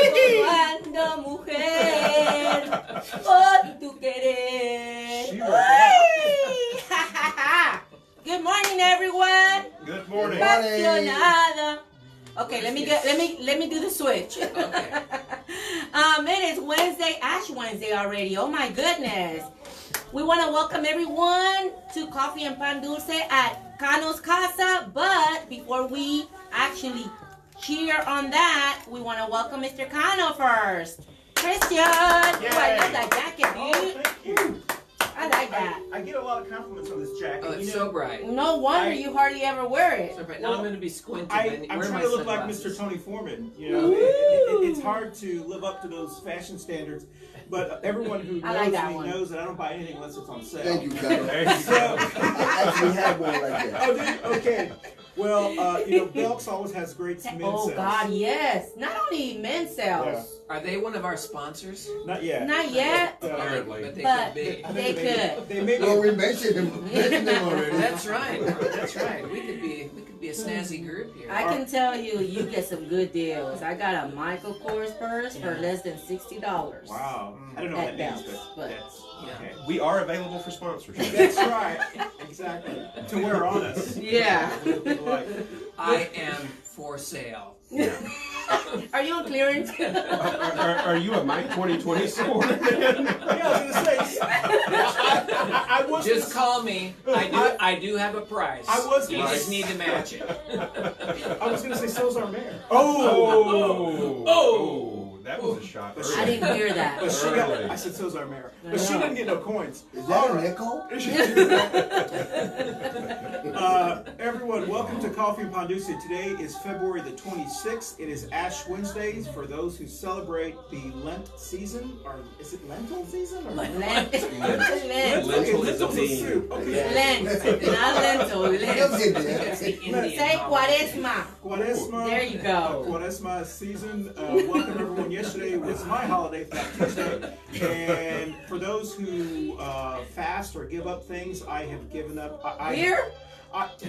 Cuando mujer por tu querer. Good morning, everyone. Good morning. Okay, let me do the switch. Okay. It is Wednesday, Ash Wednesday already. Oh my goodness. We want to welcome everyone to Coffee and Pan Dulce at Cano's Casa. But before we actually cheer on that, we want to welcome Mr. Cano first. Christian. Oh, I love that jacket, dude. Thank you. I like that. I get a lot of compliments on this jacket. Oh, it's so bright. No wonder you hardly ever wear it. So bright. Now I'm going to be squinting. I'm Where are trying my to look like sunglasses? Mr. Tony Foreman. You know, it's hard to live up to those fashion standards. But everyone who knows me knows that I don't buy anything unless it's on sale. Thank you, Cano. So, I actually have one like that. oh, did you? Okay. Well, you know, Belk's always has great men's Oh sales. God, yes. Not only men's sales. Yeah. Are they one of our sponsors? Not yet. Not yet. Apparently. But they But could be. they could. They may be. Well, we mentioned them already. That's right. That's right. We could be a snazzy group here. I can tell you get some good deals. I got a Michael Kors purse for less than $60. Wow. I don't know what At that means, Belk's, but but- that's okay. We are available for sponsorship. That's right. Exactly. To wear on us. Yeah. Like, I am for sale. Are you on clearance? Are you a Mike 2020 supporter? yeah, I was gonna say. I was Just call me. I do have a price. I was You gonna just need to match it. I was gonna say so's our mayor. Oh, that was a shock. I didn't hear that. But she got, I said so's our mayor. But she didn't get no coins. Is that an echo? Everyone, welcome to Coffee and Ponduce. Today is February the 26th. It is Ash Wednesdays for those who celebrate the Lent season. Or is it lentil season? Or Lent. Lentil is a Lentil's bean. soup. Okay. Lent. Not lentil. Lent. That's the Indian Say holiday. cuaresma. Quaresma. There you go. Quaresma season. Welcome everyone. Yesterday was my holiday, Fat Tuesday. And for those who fast or give up things, I have given up. Beer?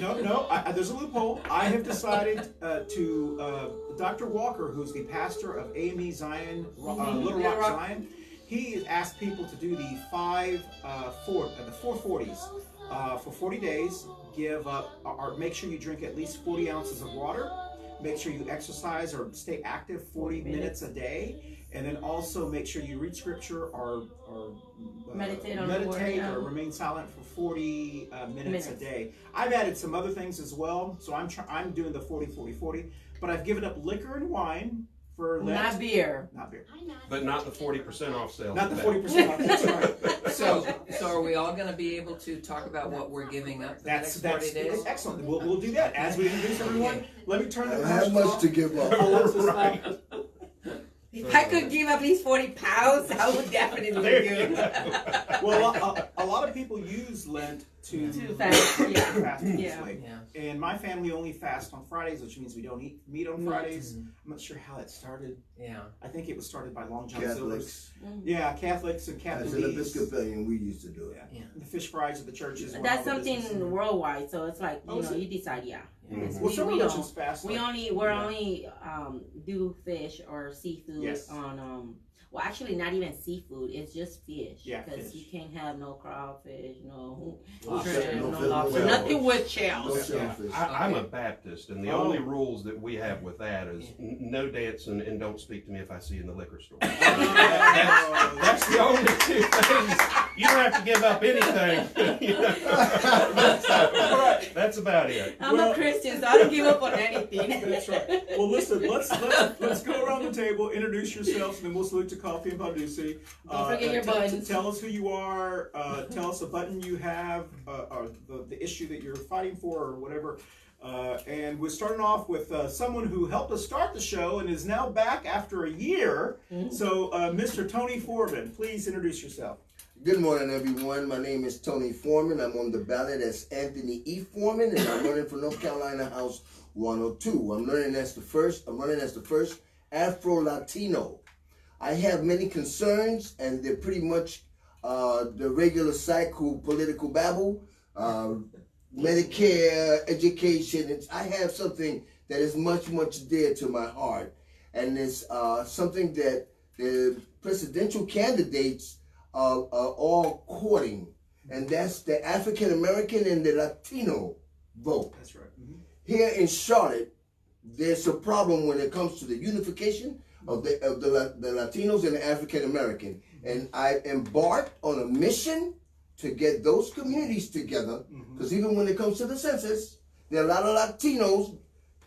No. There's a loophole. I have decided to Dr. Walker, who's the pastor of AME Zion, Little Rock Zion. He asked people to do the 440s for 40 days. Give up, or make sure you drink at least 40 ounces of water. Make sure you exercise or stay active 40 minutes a day. And then also make sure you read scripture or Meditate on meditate the word, yeah. or remain silent for 40 minutes a day. I've added some other things as well. So I'm doing the 40-40-40. But I've given up liquor and wine for Lent. Not beer. Not beer. But not the 40% off sale. Not the 40% off. That's right. So are we all going to be able to talk about what we're giving up for the next 40 days? Excellent. We'll do that as we introduce everyone. Let me turn I the don't have much to give up. Right. If I could give at least 40 pounds, I would definitely do it. Well, a lot of people use Lent to fast. Yeah. fast Yeah. this way. Yeah. And my family only fasts on Fridays, which means we don't eat meat on Fridays. I'm not sure how that started. Yeah. I think it was started by Long John Silver's. Catholics. Yeah, Catholics and As an Catholics. Episcopalian, we used to do it. Yeah. The fish fries of the churches. That's something worldwide, so it's like you decide, yeah. Well, some religions fast. We only do fish or seafood on well, actually not even seafood. It's just fish. Yeah, because fish. you can't have no crawfish, no Lobster, shrimp, no no fish, lobster, no nothing with No shells. shellfish. I'm a Baptist, and the only rules that we have with that is no dancing and don't speak to me if I see you in the liquor store. That's the only two things. You don't have to give up anything. That's about it. I'm a Christian, so I don't give up on anything. That's right. Well, listen, let's go around the table, introduce yourselves, and then we'll salute to Coffee and Ponduce. Don't forget your buttons. Tell us who you are. Tell us a button you have, or the issue that you're fighting for, or whatever. And we're starting off with someone who helped us start the show and is now back after a year. So, Mr. Tony Forman, please introduce yourself. Good morning, everyone. My name is Tony Forman. I'm on the ballot as Anthony E. Forman, and I'm running for North Carolina House 102. I'm running as the first Afro-Latino. I have many concerns, and they're pretty much the regular cycle political babble, Medicare, education. I have something that is much, much dear to my heart. and it's something that the presidential candidates are all courting, and that's the African American and the Latino vote. That's right. Here in Charlotte, there's a problem when it comes to the unification of the Latinos and the African American, and I embarked on a mission to get those communities together, because even when it comes to the census, there are a lot of Latinos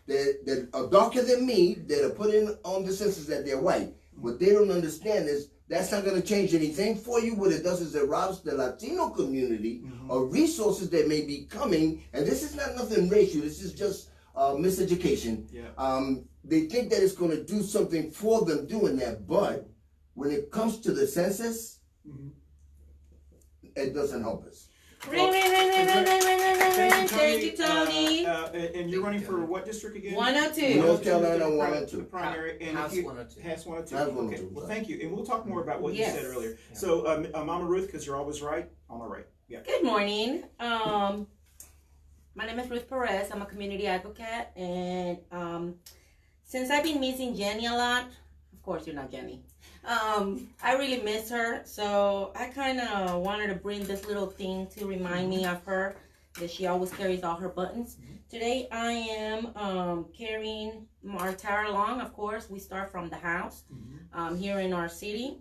that are darker than me that are put in on the census that they're white. What they don't understand is that's not going to change anything for you. What it does is it robs the Latino community of resources that may be coming, and this is not nothing racial, this is just miseducation. Yeah. They think that it's going to do something for them doing that, but when it comes to the census, it doesn't help us. Ring, ring, ring, ring, ring, ring, ring, ring, ring, ring. Thank you, Tony. And you're running for what district again? 102. North Carolina The 102. primary. And House if you, 102. House 102. House Okay. 102, Well, right. thank you. And we'll talk more about what Yes. you said earlier. Yeah. So, Mama Ruth, because you're always right, on the right. Yeah. Good morning. My name is Ruth Perez. I'm a community advocate, and since I've been missing Jenny a lot, of course you're not Jenny. I really miss her, so I kind of wanted to bring this little thing to remind me of her, that she always carries all her buttons. Today I am carrying our Tara Long. Of course, we start from the house here in our city.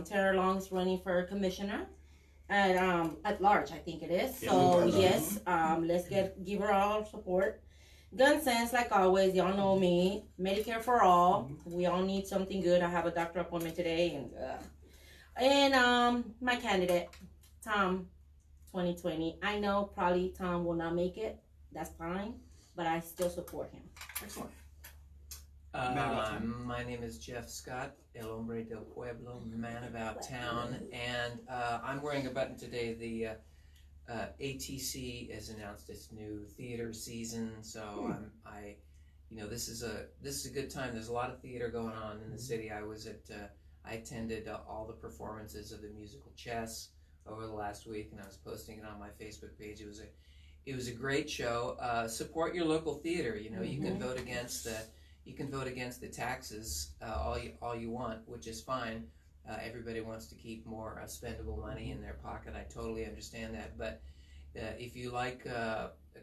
Tara Long is running for commissioner at large, I think it is. So yes, let's give her all support. Gun sense, like always, y'all know me. Medicare for all. We all need something good. I have a doctor appointment today, and my candidate, Tom, 2020. I know probably Tom will not make it. That's fine, but I still support him. Excellent. My name is Jeff Scott, El Hombre del Pueblo, man about town, and I'm wearing a button today. The ATC has announced its new theater season, so this is a good time. There's a lot of theater going on in the city. I attended all the performances of the musical Chess over the last week, and I was posting it on my Facebook page. It was a great show. Support your local theater. You can vote against the taxes all you want, which is fine. Everybody wants to keep more spendable money in their pocket. I totally understand that. But if you like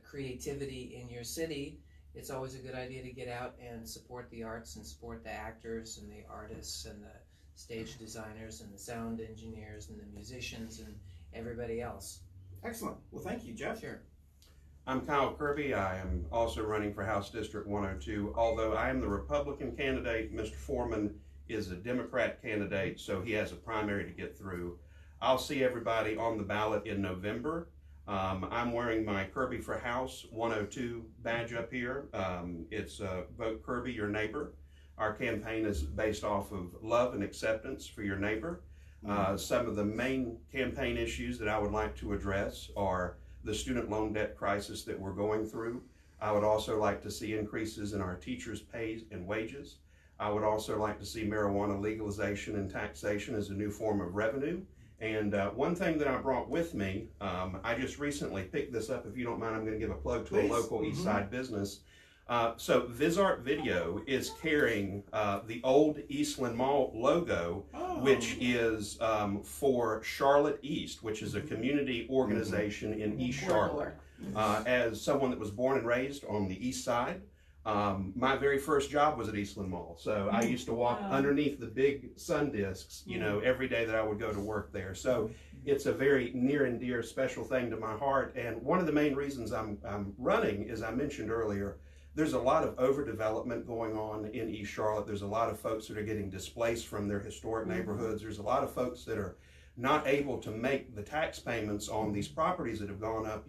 creativity in your city, it's always a good idea to get out and support the arts and support the actors and the artists and the stage designers and the sound engineers and the musicians and everybody else. Excellent. Well, thank you, Jeff. Sure. I'm Kyle Kirby. I am also running for House District 102. Although I am the Republican candidate, Mr. Forman is a Democrat candidate, so he has a primary to get through. I'll see everybody on the ballot in November. I'm wearing my Kirby for House 102 badge up here. It's Vote Kirby, Your Neighbor. Our campaign is based off of love and acceptance for your neighbor. Some of the main campaign issues that I would like to address are the student loan debt crisis that we're going through. I would also like to see increases in our teachers' pay and wages. I would also like to see marijuana legalization and taxation as a new form of revenue. And one thing that I brought with me, I just recently picked this up. If you don't mind, I'm going to give a plug to a local East Side business. So VisArt Video is carrying the old Eastland Mall logo, which is for Charlotte East, which is a community organization in East Charlotte. As someone that was born and raised on the East Side, my very first job was at Eastland Mall. So I used to walk underneath the big sun discs, every day that I would go to work there. So it's a very near and dear special thing to my heart. And one of the main reasons I'm running, as I mentioned earlier, there's a lot of overdevelopment going on in East Charlotte. There's a lot of folks that are getting displaced from their historic neighborhoods. There's a lot of folks that are not able to make the tax payments on these properties that have gone up,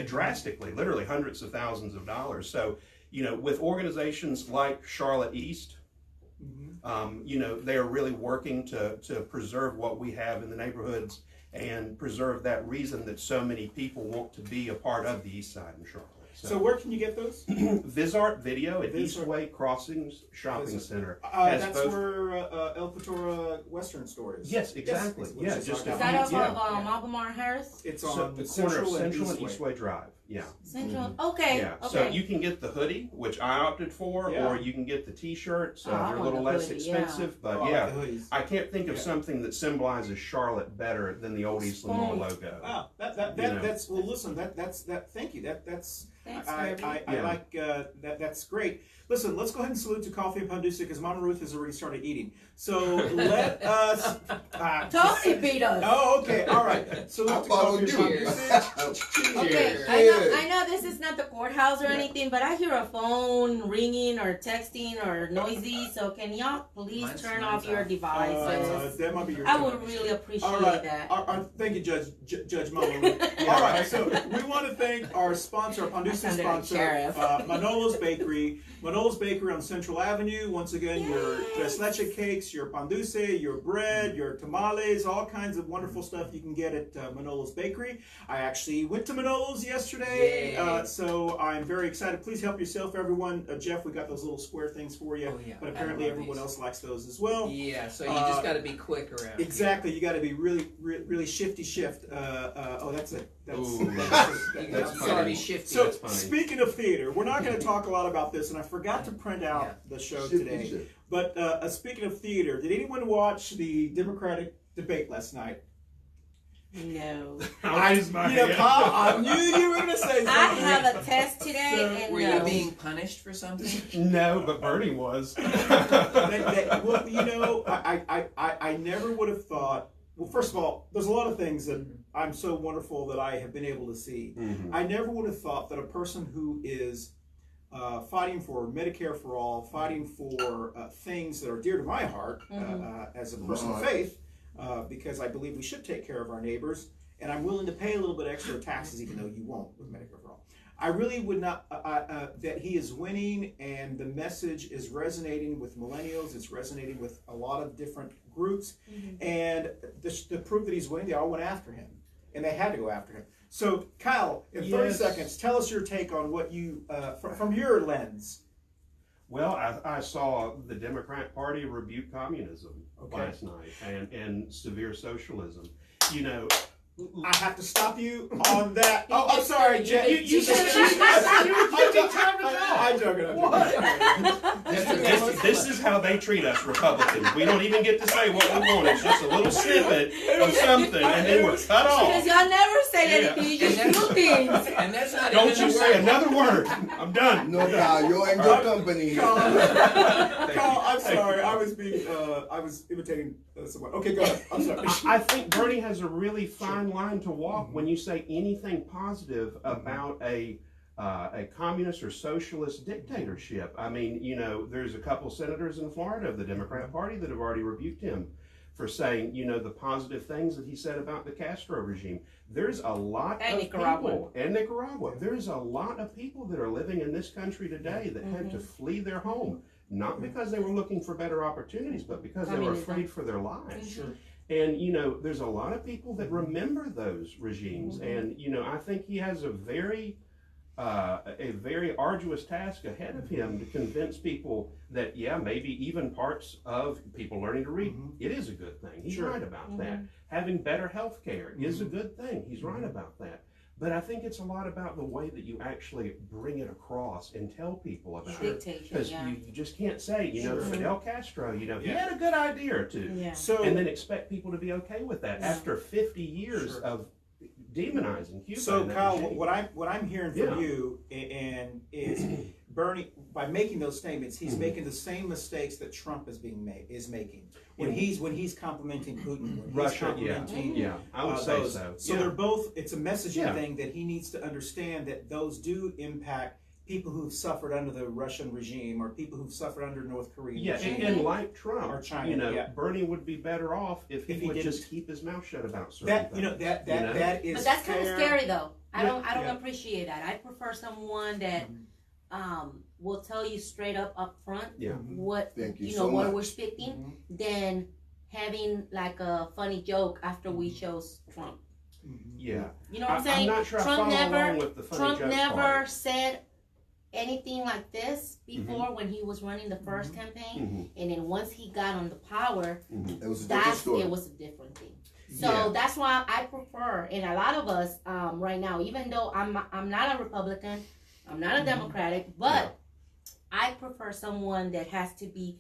drastically, literally hundreds of thousands of dollars. So, with organizations like Charlotte East, they are really working to preserve what we have in the neighborhoods and preserve that reason that so many people want to be a part of the East Side in Charlotte. So where can you get those? VisArt Video at Eastway Crossings Shopping Center. That's where El Patora Western store is. Yes, exactly. Yes, Is that off of Albemarle Harris? It's on the corner of Central Central and and Eastway Drive. Yeah. Central. Okay. Yeah. Okay. So you can get the hoodie, which I opted for, Yeah. or you can get the T-shirts. Oh, I They're a want little the less hoodie, expensive, but Oh, yeah. the hoodies. I can't think of Yeah. something that symbolizes Charlotte better than the old Eastland Mall logo. Wow, You know. that's well. Listen, that's thank you. That's Thanks, I Kirby. like that. That's great. Listen, let's go ahead and salute to Coffee and Pan Dulce because Mama Ruth has already started eating. So let us. Tony beat us. Oh, okay, all right. Salute to Coffee and Pan Dulce. Okay, Cheers. I know this is not the courthouse or anything, but I hear a phone ringing or texting or noisy. So can y'all please turn off your devices? That might be your I turn. would really appreciate All right. that. Thank you, Judge Mama Ruth. All right, so we want to thank our sponsor, our Pan Dulce sounded like sponsor, sheriff. Manolo's Bakery. Manolo's Bakery on Central Avenue. Once again, your tres leche cakes, your pan dulce, your bread, your tamales, all kinds of wonderful stuff you can get at Manolo's Bakery. I actually went to Manolo's yesterday, so I'm very excited. Please help yourself, everyone. Jeff, we got those little square things for you, Oh, yeah. but apparently I love everyone these. else likes those as well. Yeah, so you just got to be quick around. Exactly, you got to be really shifty shift. That's it. Ooh. You That's got to be funny. shifty. So That's funny. speaking of theater, we're not going to talk a lot about this, and I forgot to print out the show today. But speaking of theater, did anyone watch the Democratic debate last night? No. Kyle, I knew you were going to say something. I have a test today, So, and Were no. you being punished for something? No, but Bernie was. Well, you know, I never would have thought. Well, first of all, there's a lot of things that I'm so wonderful that I have been able to see. Mhm. I never would have thought that a person who is fighting for Medicare for all, fighting for things that are dear to my heart as a person of faith, because I believe we should take care of our neighbors, and I'm willing to pay a little bit extra taxes, even though you won't with Medicare for all. I really would not, that he is winning, and the message is resonating with millennials, it's resonating with a lot of different groups, and to prove that he's winning, they all went after him, and they had to go after him. So, Kyle, in 30 seconds, tell us your take on what you, from your lens. Well, I saw the Democrat Party rebuke communism last night and severe socialism. You know, I have to stop you on that. Oh, I'm sorry, Jen. you said I'm joking. This is how they treat us Republicans. We don't even get to say what we want. It's just a little snippet of something, and then we're cut off. Because y'all never say anything, you just do things. And that's not Don't even you the say word. another word. I'm done. No, Kyle, you're in good company. Kyle, I'm sorry. I was imitating someone. Okay, go ahead. I'm sorry. I think Bernie has a really fine line to walk when you say anything positive about a communist or socialist dictatorship. I mean, you know, there's a couple senators in Florida of the Democrat Party that have already rebuked him for saying, you know, the positive things that he said about the Castro regime. There's a lot And of Nicaragua. people, and Nicaragua. There's a lot of people that are living in this country today that had to flee their home, not because they were looking for better opportunities, but because they were afraid for their lives. And, you know, there's a lot of people that remember those regimes. And, you know, I think he has a very arduous task ahead of him to convince people that, yeah, maybe even parts of people learning to read, it is a good thing. He's right about that. Having better health care is a good thing. He's right about that. But I think it's a lot about the way that you actually bring it across and tell people about it. Because you just can't say, you know, Fidel Castro, you know, he had a good idea or two. So, And then expect people to be okay with that after 50 years of demonizing Cuba. So, and that Kyle, regime. what I'm hearing from you and is Bernie, by making those statements, he's making the same mistakes that Trump is making when he's complimenting Putin, when he's Russia, complimenting I would say those. so. So they're both. It's a messaging thing that he needs to understand that those do impact people who've suffered under the Russian regime or people who've suffered under North Korean regime. And like Trump, Or China, you know, Bernie would be better off if he would just keep his mouth shut about certain That things. you know that is. But that's kind of fair. scary, though. I don't Yeah. appreciate that. I prefer someone that will tell you straight up front what Thank you you so know what much. we're expecting, than having like a funny joke after we chose Trump. Yeah. You know what I'm saying? I'm not sure I Trump follow never along with the funny Trump joke never part. said anything like this before when he was running the first campaign, and then once he got on the power, It was a different story. it was a different thing. So Yeah. that's why I prefer, and a lot of us right now, even though I'm not a Republican, I'm not a Democratic, but I prefer someone that has to be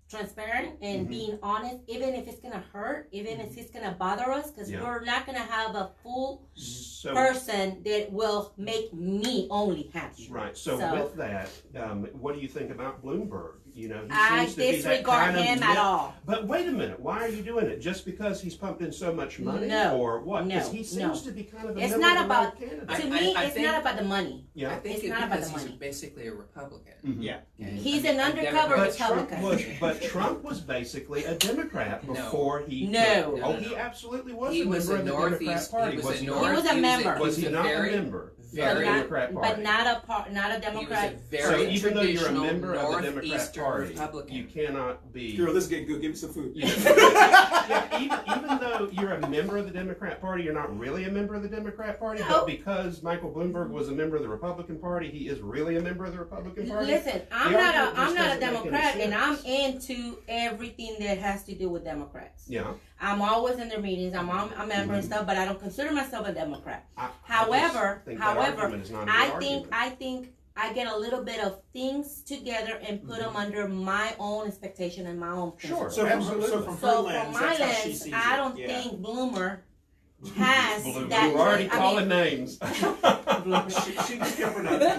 transparent and being honest, even if it's gonna hurt, even if it's gonna bother us, because we're not gonna have a full person that will make me only happy. Right. So with that, what do you think about Bloomberg? You know, he I seems to be that disregard kind of him at all. But wait a minute, why are you doing it? Just because he's pumped in so much money, No, or what? Because no, he seems to be kind of a It's middle not of the road about. candidate. To me, I it's think- not about the money. Yeah. I think It's it's not about because the he's money. basically a Republican. Yeah. And He's and an undercover Democrats- Republican. But Trump was basically a Democrat No. before he. No. Oh, he absolutely was He a was member a of the Democrat Northeast. Party. He was a he North. not? He was a member. Was he a not very, a member of the very, Democrat Party? But not a he was Democrat. a very So even though you're a traditional member of the Democrat Northeastern Party, Republican. you cannot be. Girl, this is getting good. Give me some food. Yeah, even though you're a member of the Democrat Party, you're not really a member of the Democrat Party. No. But because Michael Bloomberg was a member of the Republican Party, he is really a member of the Republican Party. Listen, I'm The not argument a just doesn't make Democrat, any and I'm sense. into everything that has to do with Democrats. Yeah. I'm always in their meetings. I'm a member and stuff, but I don't consider myself a Democrat. I However, just think that argument is not a good argument. I think I get a little bit of things together and put them under my own expectation and my own Sure. principles. So from her So lens, from my that's how she lens, sees I it. don't Yeah. think Bloomer has Bloomberg. that. We're already I calling mean, names. She just kept her nuts.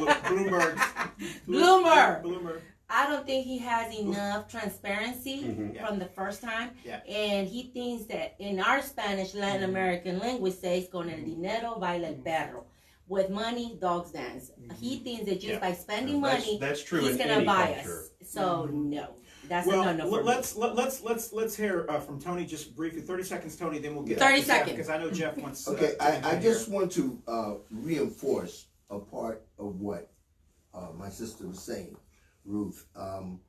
Bloomberg. Bloomer. I don't think he has enough transparency Mhm. from the first time. Yeah. And he thinks that in our Spanish Latin American language says con el dinero baila el perro. With money, dogs dance. He thinks that just by spending money, That's true he's in gonna any buy culture. us. So no. That's Well, a no for me. let's hear from Tony just briefly. 30 seconds, Tony. Then we'll get 30 to Jeff, seconds. because I know Jeff wants. Okay, to I hear. just want to reinforce a part of what my sister was saying, Ruth. I'm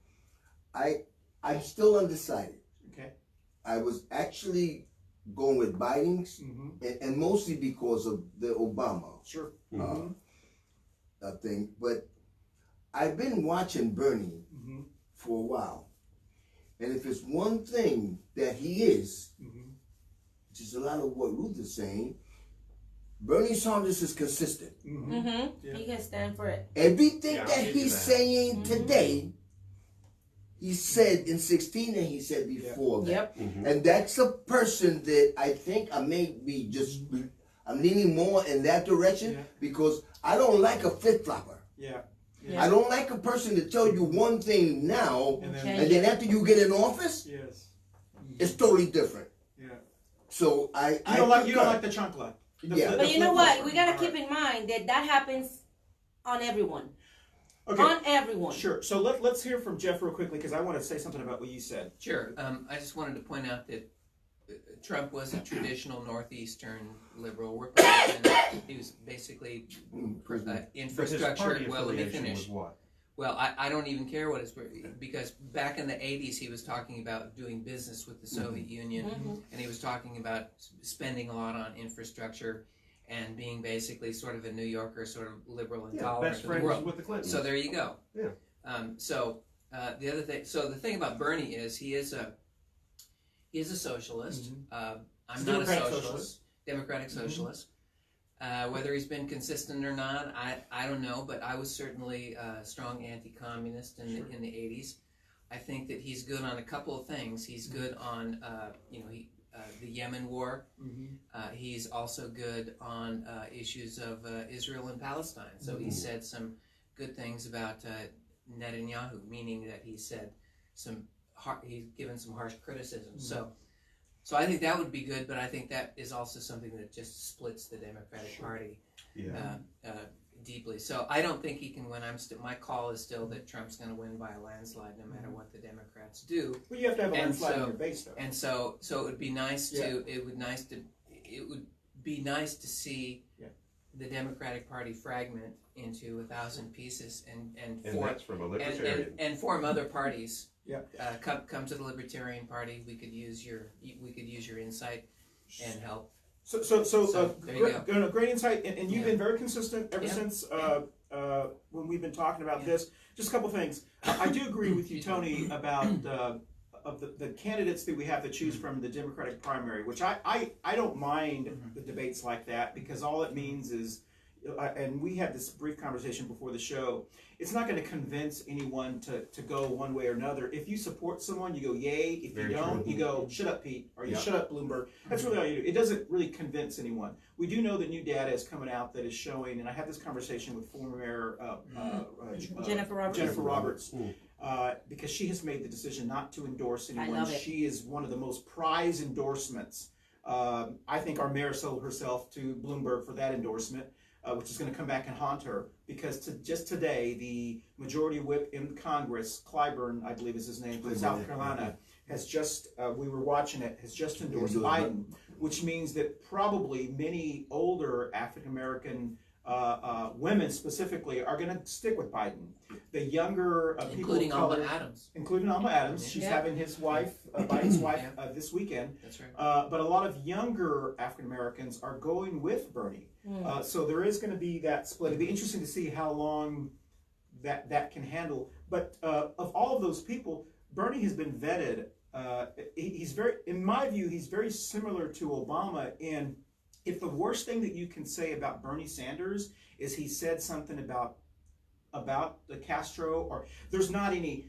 still undecided. Okay. I was actually going with Biden's, and mostly because of the Obama Sure. thing. But I've been watching Bernie for a while, and if it's one thing that he is, which is a lot of what Ruth is saying, Bernie Sanders is consistent. Yeah. He can stand for it. Everything Yeah, I'll that give you he's that. saying today, he said in 16 and he said before that. Yep. And that's a person that I think I may be just, I'm leaning more in that direction because I don't like a flip-flopper. Yeah. Yeah. I don't like a person to tell you one thing now, And then, and then after you get in office, yes. it's totally different. Yeah. So You don't like the chunkla. Yeah. But you know what? We gotta keep in mind that happens on everyone. Okay. On everyone. Sure. So let's hear from Jeff real quickly because I want to say something about what you said. Sure. I just wanted to point out that Trump was a traditional Northeastern liberal Republican. He was basically But his infrastructure. party Well, let me affiliation finish. was what? Well, I don't even care what it's because back in the 80s he was talking about doing business with the Soviet Union, and he was talking about spending a lot on infrastructure and being basically sort of a New Yorker, sort of liberal and tolerant best of the friends world. with the Clintons. So there you go. Yeah. The other thing. So the thing about Bernie is he is a socialist. I'm not a Democratic socialist. Democratic socialist. Whether he's been consistent or not, I don't know. But I was certainly a strong anti-communist in the 80s. I think that he's good on a couple of things. He's good on the Yemen war. He's also good on issues of Israel and Palestine. So he said some good things about Netanyahu, meaning that he said he's given some harsh criticism. So I think that would be good, but I think that is also something that just splits the Democratic Party deeply. So I don't think he can win. My call is still that Trump's going to win by a landslide, no matter what the Democrats do. Well, you have to have a And landslide in so- your base, though. And so it would be nice to it would be nice to see the Democratic Party fragment into 1,000 pieces and that's from a libertarian. and form other parties. Yeah. Come to the Libertarian Party. We could use your insight and help. So there you go. great insight, and you've Yeah. been very consistent ever Yeah. since when we've been talking about this. Just a couple things. I do agree with you, Tony, about the candidates that we have to choose from in the Democratic primary, which I don't mind the debates like that, because all it means is, and we had this brief conversation before the show, it's not going to convince anyone to go one way or another. If you support someone, you go yay. If you don't, you go shut up, Pete, or you shut up, Bloomberg. That's really all you do. It doesn't really convince anyone. We do know that new data is coming out that is showing, and I had this conversation with former Mayor Jennifer Roberts. Because she has made the decision not to endorse anyone. I love it. She is one of the most prized endorsements. I think our mayor sold herself to Bloomberg for that endorsement, which is going to come back and haunt her, because just today, the majority whip in Congress, Clyburn, I believe is his name, from South Carolina, has just, we were watching it, has just endorsed Biden, which means that probably many older African-American women specifically are going to stick with Biden. The younger people including of color, Alma Adams. including Alma Adams, she's having his wife, Biden's wife, this weekend. That's right. But a lot of younger African Americans are going with Bernie. So there is going to be that split. It'd be interesting to see how long that can handle. But of all of those people, Bernie has been vetted. He's very, in my view, he's very similar to Obama in, if the worst thing that you can say about Bernie Sanders is he said something about the Castro, or there's not any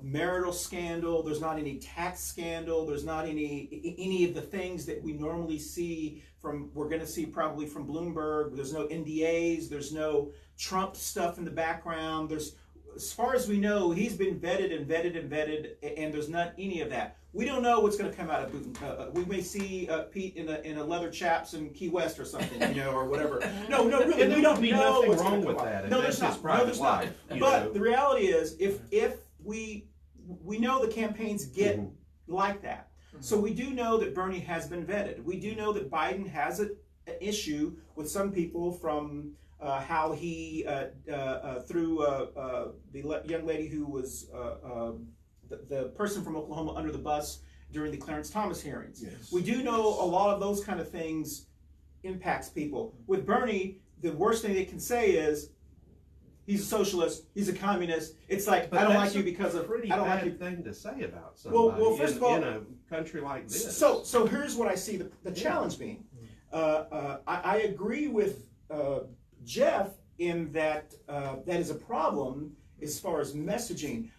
marital scandal, there's not any tax scandal, there's not any of the things that we normally see we're going to see probably from Bloomberg. There's no NDAs, there's no Trump stuff in the background. As far as we know, he's been vetted, and there's not any of that. We don't know what's going to come out of Putin. We may see Pete in a leather chaps in Key West or something, or whatever. No, really, we don't know what's wrong going to with come that. out. No, there's not. No, there's not. But the reality is, if we know the campaigns get like that, so we do know that Bernie has been vetted. We do know that Biden has an issue with some people from. How he threw the young lady who was the person from Oklahoma under the bus during the Clarence Thomas hearings. Yes. We do know a lot of those kind of things impacts people. With Bernie, the worst thing they can say is he's a socialist, he's a communist. It's like, I don't like you because of I don't like you. Thing to say about somebody well, first of all, in a country like this. So here's what I see the challenge being. I agree with Jeff in that that is a problem as far as messaging.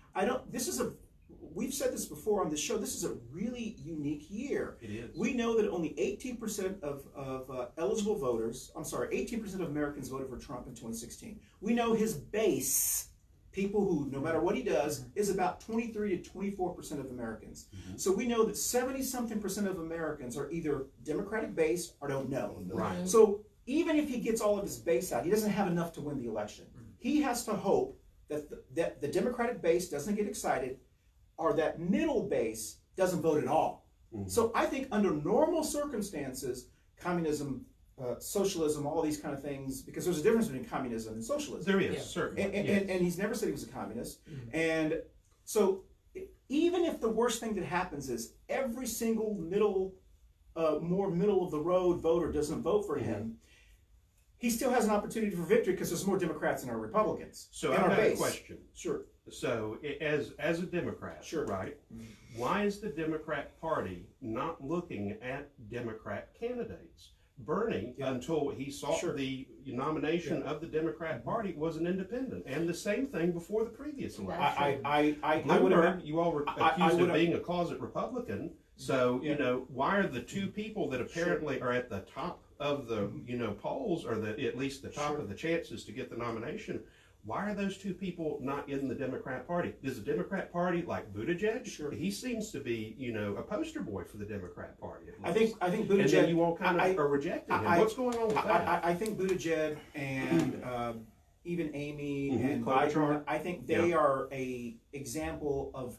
We've said this before on this show, this is a really unique year. It is. We know that only 18% of eligible voters, 18% of Americans voted for Trump in 2016. We know his base, people who, no matter what he does, is about 23 to 24% of Americans. So we know that 70-something% of Americans are either Democratic based or don't know. Right. So even if he gets all of his base out, he doesn't have enough to win the election. He has to hope that the Democratic base doesn't get excited, or that middle base doesn't vote at all. So I think under normal circumstances, communism, socialism, all these kind of things, because there's a difference between communism and socialism. There is, certainly. And he's never said he was a communist. And so even if the worst thing that happens is every single more middle of the road voter doesn't vote for him, he still has an opportunity for victory because there's more Democrats than our Republicans. So in I've our got base. a question. Sure. So as a Democrat, right? Why is the Democrat Party not looking at Democrat candidates? Bernie, until he sought the nomination of the Democrat Party, was an independent, and the same thing before the previous election. Bloomberg, you all were accused of being a closet Republican. So why are the two people that apparently are at the top of the polls, or at least the top of the chances to get the nomination? Why are those two people not in the Democrat Party? Does the Democrat Party like Buttigieg? Sure. He seems to be, a poster boy for the Democrat Party. At least. I think Buttigieg. And then you all kind of are rejecting him. What's going on with that? I think Buttigieg and even Amy and Klobuchar, Biden, I think they are a example of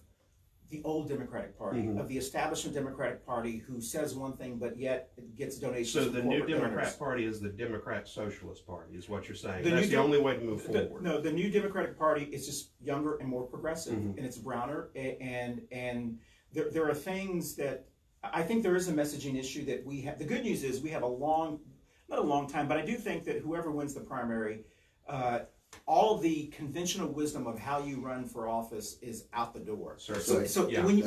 the old Democratic Party, of the establishment Democratic Party, who says one thing but yet gets donations. So from the new Democrat donors. Party is the Democrat Socialist Party, is what you're saying. The That's new the only way to move forward. No, the new Democratic Party is just younger and more progressive, and it's browner, and there are things that I think there is a messaging issue that we have. The good news is we have not a long time, but I do think that whoever wins the primary, all of the conventional wisdom of how you run for office is out the door. Certainly. So Yeah. when you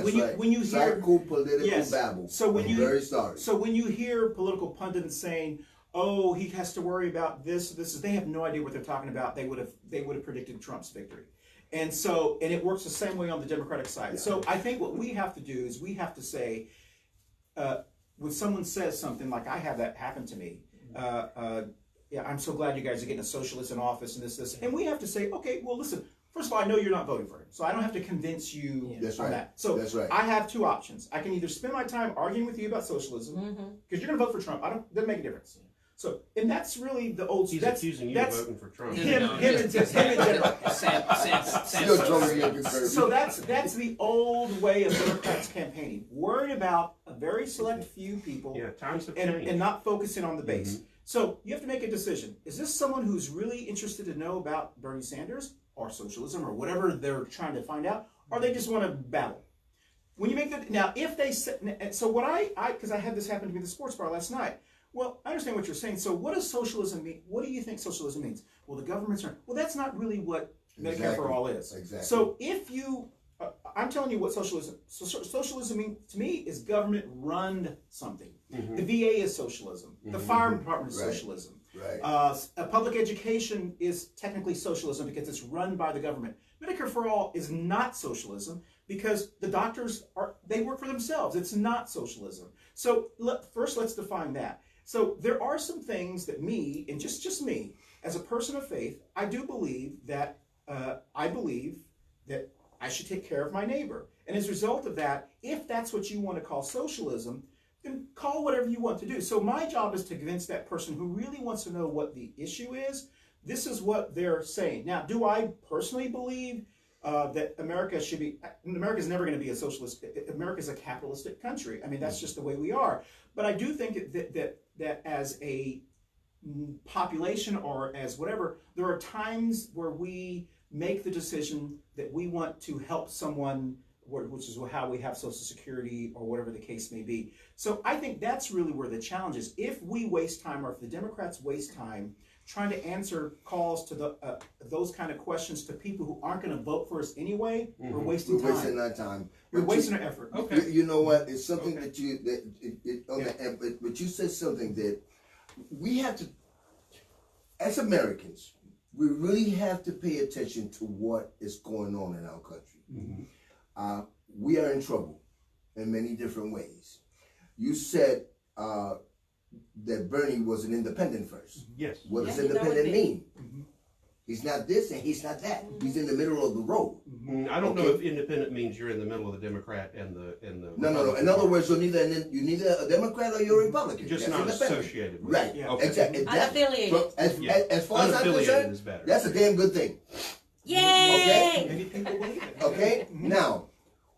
hear Psycho political Yes. babble. So when I'm you very sorry. So when you hear political pundits saying, "Oh, he has to worry about this," they have no idea what they're talking about. They would have predicted Trump's victory, and it works the same way on the Democratic side. Yeah. So I think what we have to do is we have to say, when someone says something like, "I had that happen to me," yeah, I'm so glad you guys are getting a socialist in office and this, and we have to say, okay, well, listen. First of all, I know you're not voting for him, so I don't have to convince you That's on right. that. So That's right. I have two options. I can either spend my time arguing with you about socialism, because you're going to vote for Trump. Doesn't make a difference. So, and that's really the old. He's that's accusing you of that's voting for Trump. him and Jenny. Still trolling you, Kirby. So that's the old way of Democrats campaigning, worried about a very select few people, Yeah, times have changed. and not focusing on the base. So you have to make a decision. Is this someone who's really interested to know about Bernie Sanders or socialism or whatever they're trying to find out, or they just want to battle? When you make that, now if they say, so what because I had this happen to me at the sports bar last night. Well, I understand what you're saying. So what does socialism mean? What do you think socialism means? Well, the government's well, that's not really what Medicare for All is. Exactly. So if you, I'm telling you what socialism means to me is government run something. The VA is socialism. The fire department is socialism. Right. Public education is technically socialism because it's run by the government. Medicare for All is not socialism because the doctors they work for themselves. It's not socialism. So first let's define that. So there are some things that me, and just me, as a person of faith, I do believe that I should take care of my neighbor. And as a result of that, if that's what you want to call socialism, then call whatever you want to do. So my job is to convince that person who really wants to know what the issue is. This is what they're saying. Now, do I personally believe that America's never going to be a socialist. America's a capitalistic country. I mean, that's just the way we are. But I do think that as a population or as whatever, there are times where we make the decision that we want to help someone, which is how we have Social Security or whatever the case may be. So I think that's really where the challenge is. If we waste time, or if the Democrats waste time trying to answer calls to those kind of questions to people who aren't going to vote for us anyway, we're wasting time. We're wasting our time. We're wasting our effort. Okay. You know what? It's something that but you said something that we have to, as Americans, we really have to pay attention to what is going on in our country. We are in trouble in many different ways. You said that Bernie was an independent first. Yes. What does Yeah, independent mean? He's not this and he's not that. He's in the middle of the road. I don't know if independent means you're in the middle of the Democrat and the. No. In other words, you're neither a Democrat or you're a Republican. Just That's not independent. associated with. Right. Yeah. Okay. Exactly. Unaffiliated. As far as I'm Unaffiliated concerned, is better. that's a damn good thing. Yay! Maybe people believe it. Okay? Now,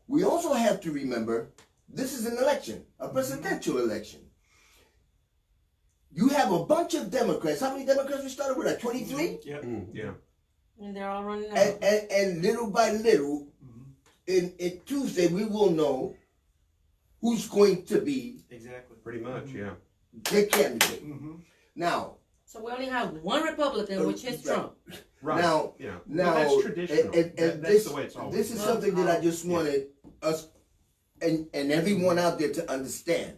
we also have to remember this is an election, a presidential election. You have a bunch of Democrats. How many Democrats we started with? Like 23? Yep. Yeah. And they're all running out. And little by little, in Tuesday, we will know who's going to be Exactly. Pretty much. Yeah. the candidate. Now, So we only have one Republican, which is Trump. Right. Now, yeah. now, Well, that's traditional. and That's the way it's always. this is been. something that I just wanted us and everyone out there to understand.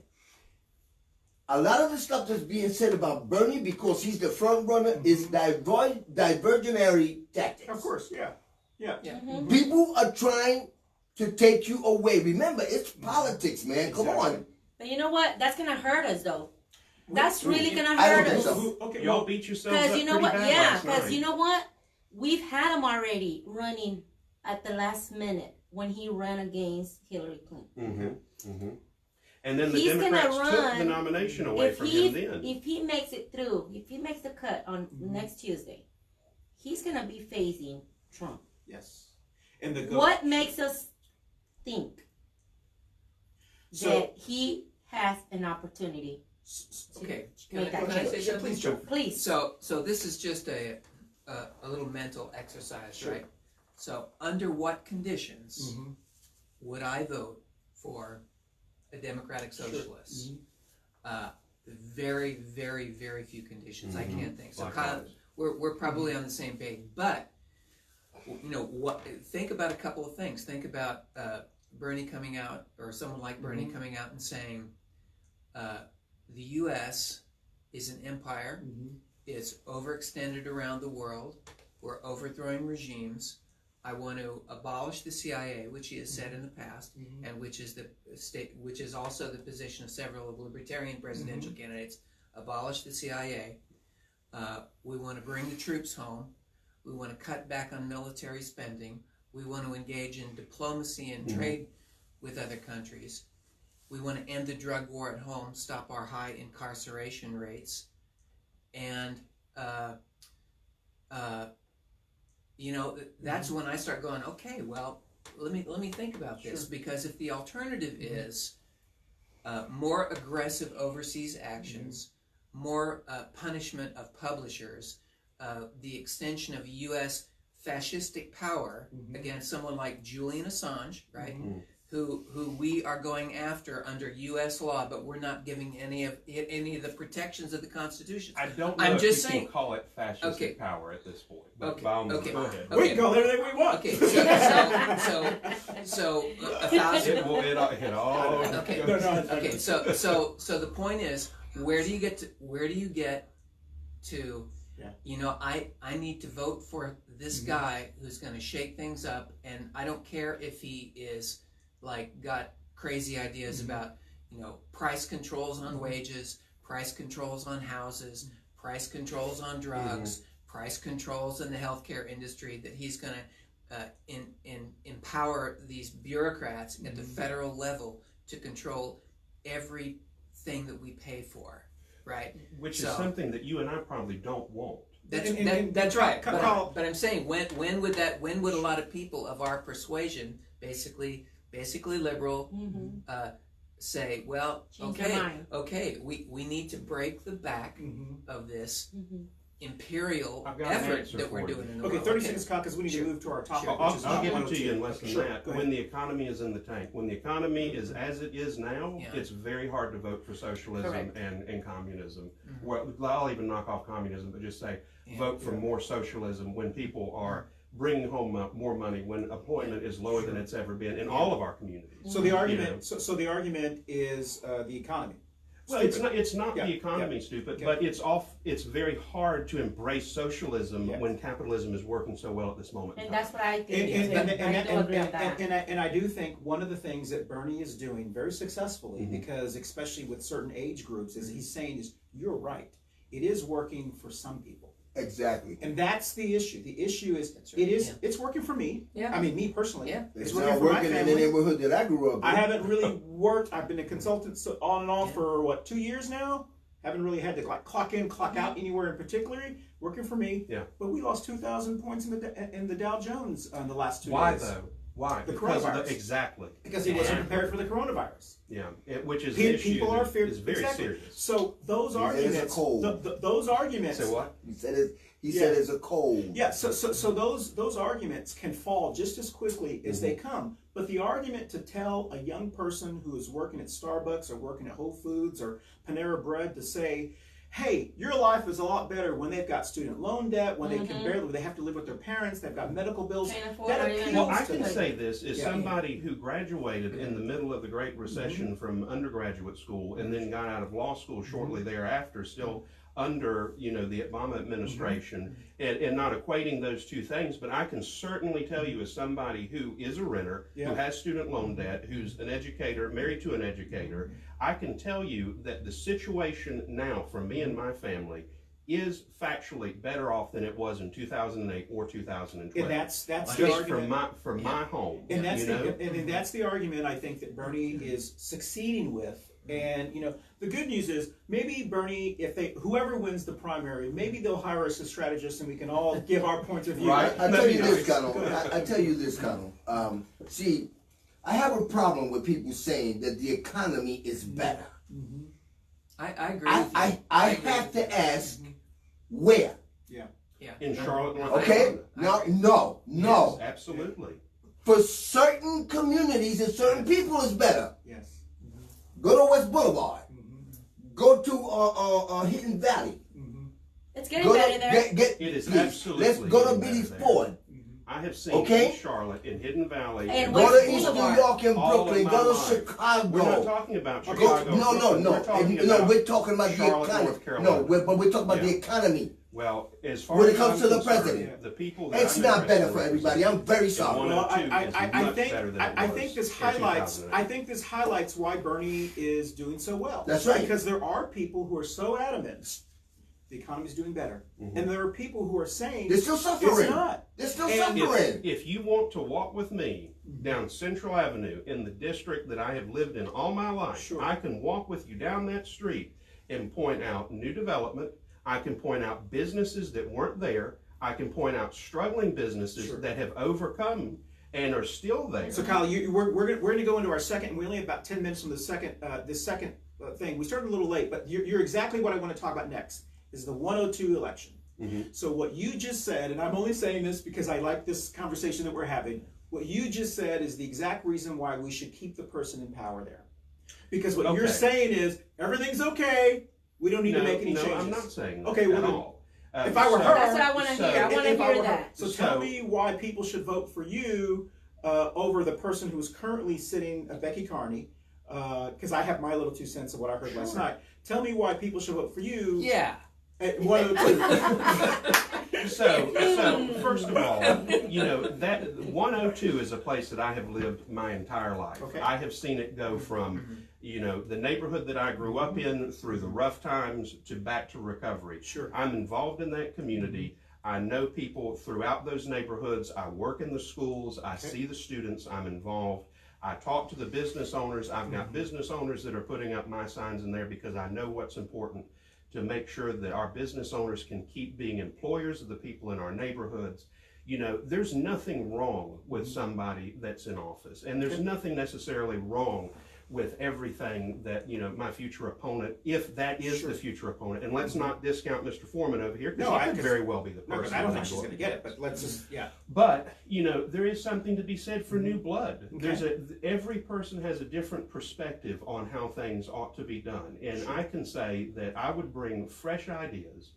A lot of the stuff that's being said about Bernie, because he's the front runner, is diversionary tactics. Of course, yeah. People are trying to take you away. Remember, it's politics, man. Come on. But you know what? That's gonna hurt us, though. That's really gonna I don't hurt think us. so. Okay, Y'all beat yourselves up Because you know pretty what? bad Yeah, last because night. you know what? We've had him already running at the last minute when he ran against Hillary Clinton. And then the He's gonna Democrats took run the nomination away from him then. If he makes it through, if he makes the cut on next Tuesday, he's gonna be facing Trump. Yes. And What makes us think that he has an opportunity? Okay, Make that can I change. say something? Please, Joe. Please. So this is just a little mental exercise, Sure. right? So under what conditions would I vote for a Democratic Socialist? Very, very, very few conditions. I can't think. So Likewise. we're probably on the same page. But think about a couple of things. Think about Bernie coming out, or someone like Bernie coming out and saying, the U.S. is an empire. It's overextended around the world. We're overthrowing regimes. I want to abolish the CIA, which he has said in the past, and which is also the position of several of libertarian presidential candidates. Abolish the CIA. We want to bring the troops home. We want to cut back on military spending. We want to engage in diplomacy and trade with other countries. We want to end the drug war at home, stop our high incarceration rates, and that's when I start going, okay, well, let me think about this, because if the alternative is more aggressive overseas actions, more punishment of publishers, the extension of U.S. fascistic power against someone like Julian Assange, right? Who we are going after under U.S. law, but we're not giving any of the protections of the Constitution. I don't know if you can call it fascistic power at this point. But by all means, go ahead. We can call it anything we want. Okay, so 1,000. It all. Okay. Okay. So the point is, where do you get to? I need to vote for this guy who's going to shake things up, and I don't care if he is got crazy ideas about price controls on wages, price controls on houses, price controls on drugs, price controls in the healthcare industry, that he's going to empower these bureaucrats at the federal level to control everything that we pay for, right? Which is something that you and I probably don't want. That's right. But I'm saying, when would a lot of people of our persuasion, basically liberal, say, well, okay, we need to break the back of this imperial effort that we're doing in the world. 30 seconds, because we need to move to our topic. I'll give it to you in less than that. When the economy is in the tank, when the economy is as it is now, it's very hard to vote for socialism and communism. Well, I'll even knock off communism, but just say vote for more socialism when people are bringing home more money, when employment is lower than it's ever been in all of our communities. So the argument, so the argument is the economy. Well, it's not the economy, stupid, but it's very hard to embrace socialism when capitalism is working so well at this moment. And that's what I think. And I do think one of the things that Bernie is doing very successfully, because especially with certain age groups, is he's saying is, you're right, it is working for some people. Exactly. And that's the issue. The issue is it's working for me. Yeah. I mean, me personally. Yeah. It's not working in the neighborhood that I grew up in. I haven't really worked. I've been a consultant on and off for 2 years now. Haven't really had to clock in, clock out anywhere in particular. Working for me. Yeah. But we lost 2,000 points in the Dow Jones in the last 2 days. Why though? Why? Because exactly. Because he wasn't prepared for the coronavirus. Yeah, which is an issue is very serious. So those arguments, those arguments. Say what? He said it's a cold. Yeah. So those arguments can fall just as quickly as they come. But the argument to tell a young person who is working at Starbucks or working at Whole Foods or Panera Bread to say, hey, your life is a lot better when they've got student loan debt, when they have to live with their parents, they've got medical bills. Well, I can say this as somebody who graduated in the middle of the Great Recession from undergraduate school and then got out of law school shortly thereafter, still under the Obama administration, and not equating those two things, but I can certainly tell you as somebody who is a renter, who has student loan debt, who's an educator, married to an educator, I can tell you that the situation now for me and my family is factually better off than it was in 2008 or 2012. And that's just the argument for my home. And that's the argument I think that Bernie is succeeding with. And the good news is maybe Bernie, whoever wins the primary, maybe they'll hire us as strategists and we can all give our points of view. Right. I tell you this, Cano. See, I have a problem with people saying that the economy is better. I agree with you. I have to ask where. Yeah. In Charlotte, North Okay. No. Yes, absolutely. For certain communities and certain people, it's better. Yes. Go to West Boulevard. Go to Hidden Valley. It's getting better there. It is please, absolutely let's go to getting Billy's better there. Ford. I have seen Okay. in Charlotte, in Hidden Valley, And Go West to East New Boulevard. York and all of Brooklyn. my Go to life. Chicago. We're not talking about Go, Chicago. no. We're talking No, about we're talking about the Charlotte, economy. North Carolina. But we're talking about Yeah. the economy. Well, as far When it as comes I'm to the concerned, president, the people that it's I'm not better interested for in everybody. I'm very sorry. One Well, of two is I much think better than it I was think this in highlights 2008. I think this highlights why Bernie is doing so well. That's right. Because there are people who are so adamant the economy's doing better, and there are people who are saying They're still suffering. it's not. They're still And suffering. If you want to walk with me down Central Avenue in the district that I have lived in all my life, Sure. I can walk with you down that street and point out new development. I can point out businesses that weren't there. I can point out struggling businesses Sure. that have overcome and are still there. So Kyle, we're going to go into our second, and we only have about 10 minutes from the second this second thing. We started a little late, but you're exactly what I want to talk about next. Is the 102 election. So what you just said, and I'm only saying this because I like this conversation that we're having, what you just said is the exact reason why we should keep the person in power there. Because what you're saying is, everything's okay, we don't need to make any changes. No, I'm not saying that okay, well, at all. If I were her... That's what I want to hear. I want to hear that. So tell me why people should vote for you over the person who's currently sitting, Becky Carney, because I have my little 2 cents of what I heard last night. Tell me why people should vote for you. Yeah. At 102. So first of all, that 102 is a place that I have lived my entire life. Okay. I have seen it go from, the neighborhood that I grew up in through the rough times to back to recovery. Sure. I'm involved in that community. I know people throughout those neighborhoods. I work in the schools. I see the students. I'm involved. I talk to the business owners. I've got business owners that are putting up my signs in there because I know what's important to make sure that our business owners can keep being employers of the people in our neighborhoods. There's nothing wrong with somebody that's in office, and there's nothing necessarily wrong with everything that, my future opponent, if that is the future opponent. And let's not discount Mr. Foreman over here, because he could very well be the person. I don't think she's going to get it, but let's just, But, there is something to be said for new blood. Okay. Every person has a different perspective on how things ought to be done. And I can say that I would bring fresh ideas,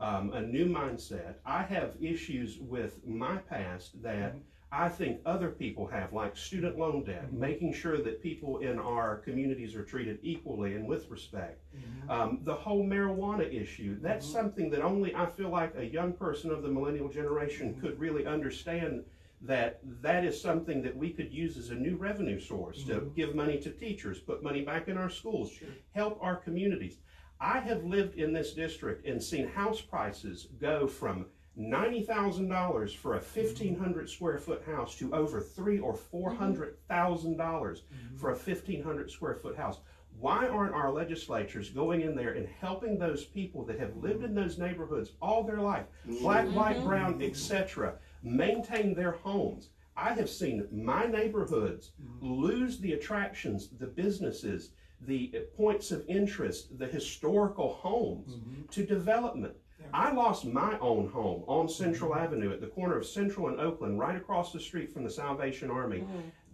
a new mindset. I have issues with my past that I think other people have, like student loan debt, making sure that people in our communities are treated equally and with respect. The whole marijuana issue, that's something that only I feel like a young person of the millennial generation could really understand, that is something that we could use as a new revenue source to give money to teachers, put money back in our schools, help our communities. I have lived in this district and seen house prices go from $90,000 for a 1,500 square foot house to over $300,000 or $400,000 for a 1,500 square foot house. Why aren't our legislatures going in there and helping those people that have lived in those neighborhoods all their life, black, white, brown, etc., maintain their homes? I have seen my neighborhoods lose the attractions, the businesses, the points of interest, the historical homes to development. I lost my own home on Central Avenue at the corner of Central and Oakland, right across the street from the Salvation Army.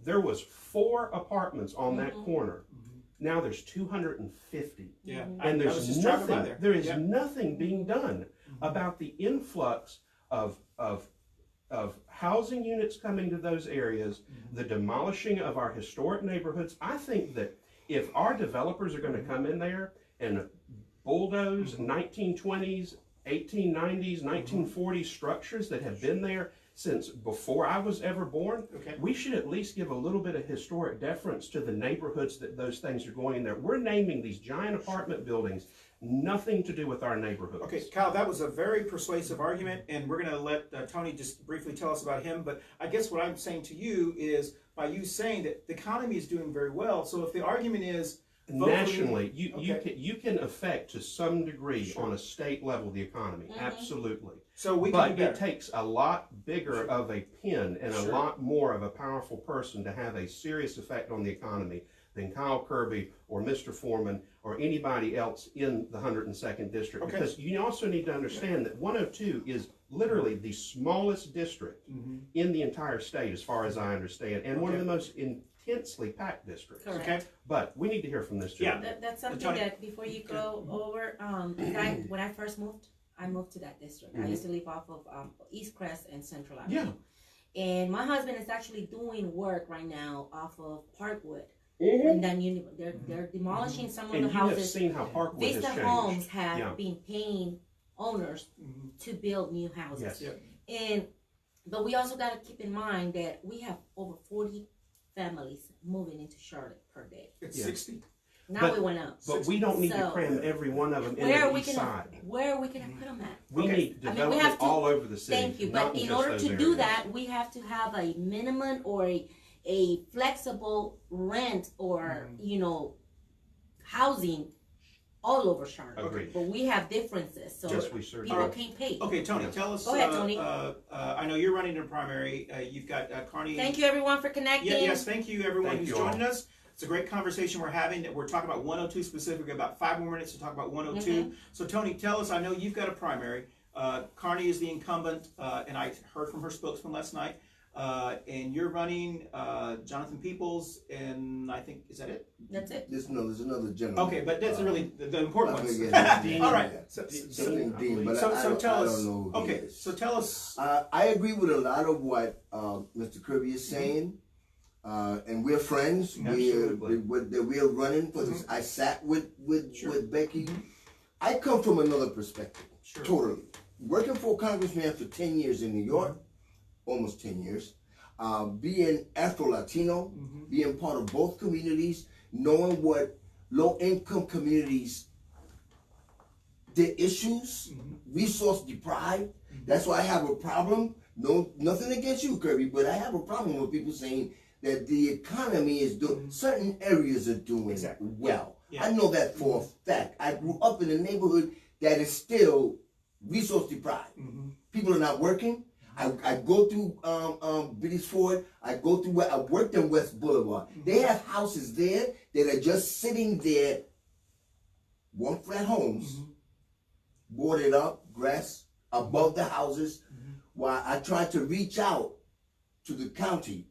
There was 4 apartments on that corner. Now there's 250. And there is nothing being done about the influx of housing units coming to those areas, the demolishing of our historic neighborhoods. I think that if our developers are going to come in there and bulldoze 1920s, 1890s, 1940s structures that have been there since before I was ever born, we should at least give a little bit of historic deference to the neighborhoods that those things are going in there. We're naming these giant apartment buildings, nothing to do with our neighborhoods. Okay, Kyle, that was a very persuasive argument, and we're going to let Tony just briefly tell us about him. But I guess what I'm saying to you is, by you saying that the economy is doing very well, so if the argument is nationally, you can affect to some degree on a state level the economy, absolutely. So but it takes a lot bigger of a pen and a lot more of a powerful person to have a serious effect on the economy than Kyle Kirby or Mr. Forman or anybody else in the 102nd District. Because you also need to understand that 102 is literally the smallest district in the entire state, as far as I understand, and one of the most intensely packed districts. But we need to hear from this gentleman. That's something that before you go over, when I first moved I moved to that district. I Mhm. used to live off of East Crest and Central Yeah. Avenue. And my husband is actually doing work right now off of Parkwood. Mhm. And then they're demolishing some of And the you have houses. seen how Parkwood has Vista changed. Homes have Yeah. been paying owners to build new houses. Yes. Yep. But we also got to keep in mind that we have over 40 families moving into Charlotte per day. It's Yeah. 60. Now But- we went up. But we don't need to So- cram every one of them Where into we the east can side. where we can put them at? We Okay. need I mean, we development have to- all over the city. Thank you. not But in just order those to do areas. that, we have to have a minimum or a flexible rent or housing all over Charlotte. Agreed. But we have differences, so Yes, we sure people do. can't pay. Okay, Tony, Yeah. tell us. Go ahead, Tony. I know you're running a primary. You've got Carney. Thank you everyone for connecting. Yes, thank you everyone Thank who's you joining all. us. It's a great conversation we're having. We're talking about 102 specifically, about 5 more minutes to talk about 102. So Tony, tell us, I know you've got a primary. Carney is the incumbent, and I heard from her spokesman last night. And you're running Jonathan Peoples, and I think, is that it? That's it. There's another gentleman. Okay, but that's really the important ones. Dean. All right. Something Dean, but So I tell us. don't know who he Okay, is. so tell us. I agree with a lot of what Mr. Kirby is saying, and we're friends. Absolutely. We're running for this. I sat with Becky. I come from another perspective, totally. Working for a congressman for 10 years in New York, almost 10 years, being Afro-Latino, being part of both communities, knowing what low-income communities, their issues, resource deprived. That's why I have a problem. No, nothing against you, Kirby, but I have a problem with people saying that the economy is doing, certain areas are doing well. Yeah. I know that for a fact. I grew up in a neighborhood that is still resource deprived. People are not working. I go through British Ford. I go through where I worked in West Boulevard. They have houses there that are just sitting there, one flat homes, boarded up, grass above the houses. While I tried to reach out to the county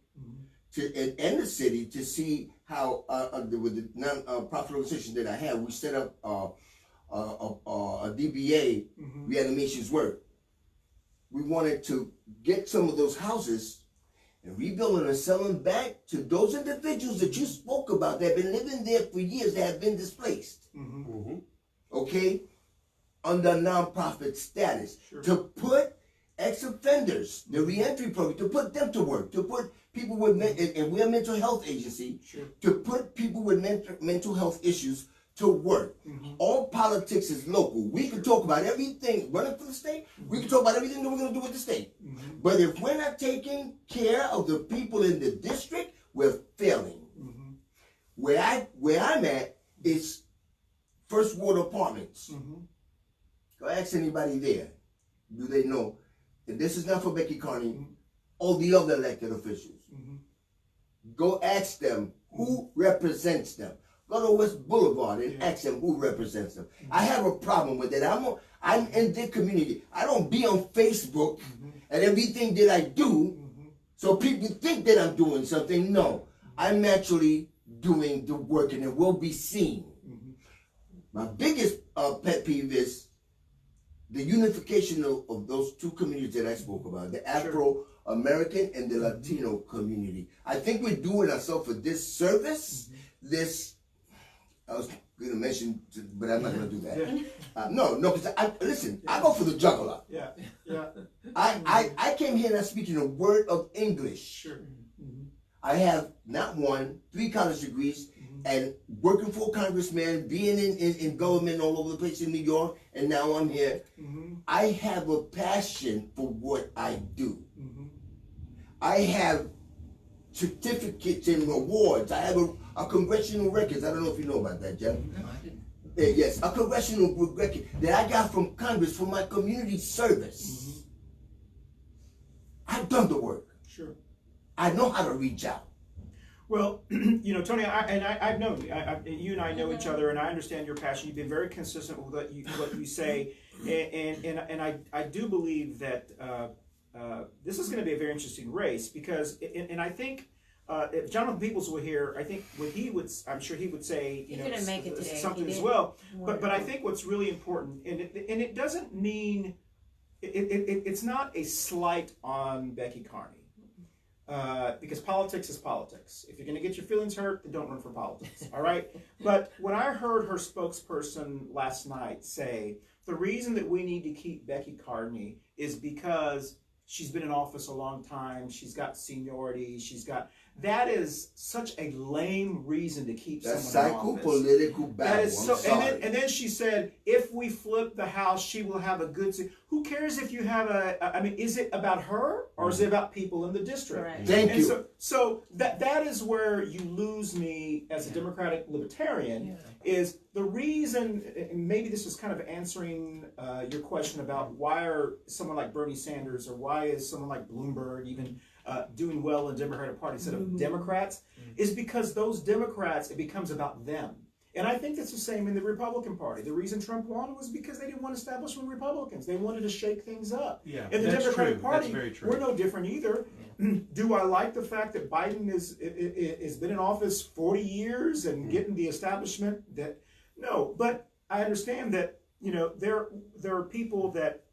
and the city to see how with the non-profit organization that I have, we set up a DBA, reanimations work. We wanted to get some of those houses and rebuild them and sell them back to those individuals that you spoke about that have been living there for years that have been displaced. Okay? Under nonprofit status. To put ex-offenders, the reentry program, to put them to work, to put people with, and we're a mental health agency, to put people with mental health issues to work. All politics is local. We can talk about everything running for the state. We can talk about everything that we're going to do with the state. But if we're not taking care of the people in the district, we're failing. Where I'm at is First Ward Apartments. Go ask anybody there. Do they know? And this is not for Becky Carney or the other elected officials. Go ask them who represents them. Go to West Boulevard and ask them who represents them. I have a problem with that. I'm in the community. I don't be on Facebook and everything that I do so people think that I'm doing something. No, I'm actually doing the work and it will be seen. My biggest pet peeve is the unification of those two communities that I spoke about, the Afro-American and the Latino community. I think we're doing ourselves a disservice. I was going to mention, but I'm not going to do that. No, because listen, I go for the juggler. I came here and I'm speaking a word of English. I have not one, 3 college degrees, and working for a congressman, being in government all over the place in New York, and now I'm here. I have a passion for what I do. I have certificates and awards. I have a congressional records. I don't know if you know about that, Jeff. No, I didn't. Yes, a congressional record that I got from Congress for my community service. I've done the work. I know how to reach out. Well, you know, Tony, I've known you. You and I know each other, and I understand your passion. You've been very consistent with what you say, and I do believe that this is going to be a very interesting race because, and I think if Jonathan Peoples were here, I think I'm sure he would say, He couldn't make it today. something He as did well. But I wonderful. think what's really important, and it doesn't mean it's not a slight on Becky Carney. Because politics is politics. If you're going to get your feelings hurt, then don't run for politics. All right? But when I heard her spokesperson last night say, the reason that we need to keep Becky Carney is because she's been in office a long time, she's got seniority, that is such a lame reason to keep That's someone in office. psycho-political battle. That is so, I'm sorry. and then she said, if we flip the House, she will have a good. Who cares if you have is it about her or is it about people in the district? Correct. Thank And you. so that is where you lose me as a Democratic Libertarian. Is the reason, and maybe this is kind of answering your question about why are someone like Bernie Sanders or why is someone like Bloomberg even doing well in the Democratic Party instead of Democrats, is because those Democrats, it becomes about them. And I think that's the same in the Republican Party. The reason Trump won was because they didn't want establishment Republicans. They wanted to shake things up. Yeah, in the that's Democratic true. Party, That's very true. we're no different either. Do I like the fact that Biden has been in office 40 years and getting the establishment? No, but I understand that there are people that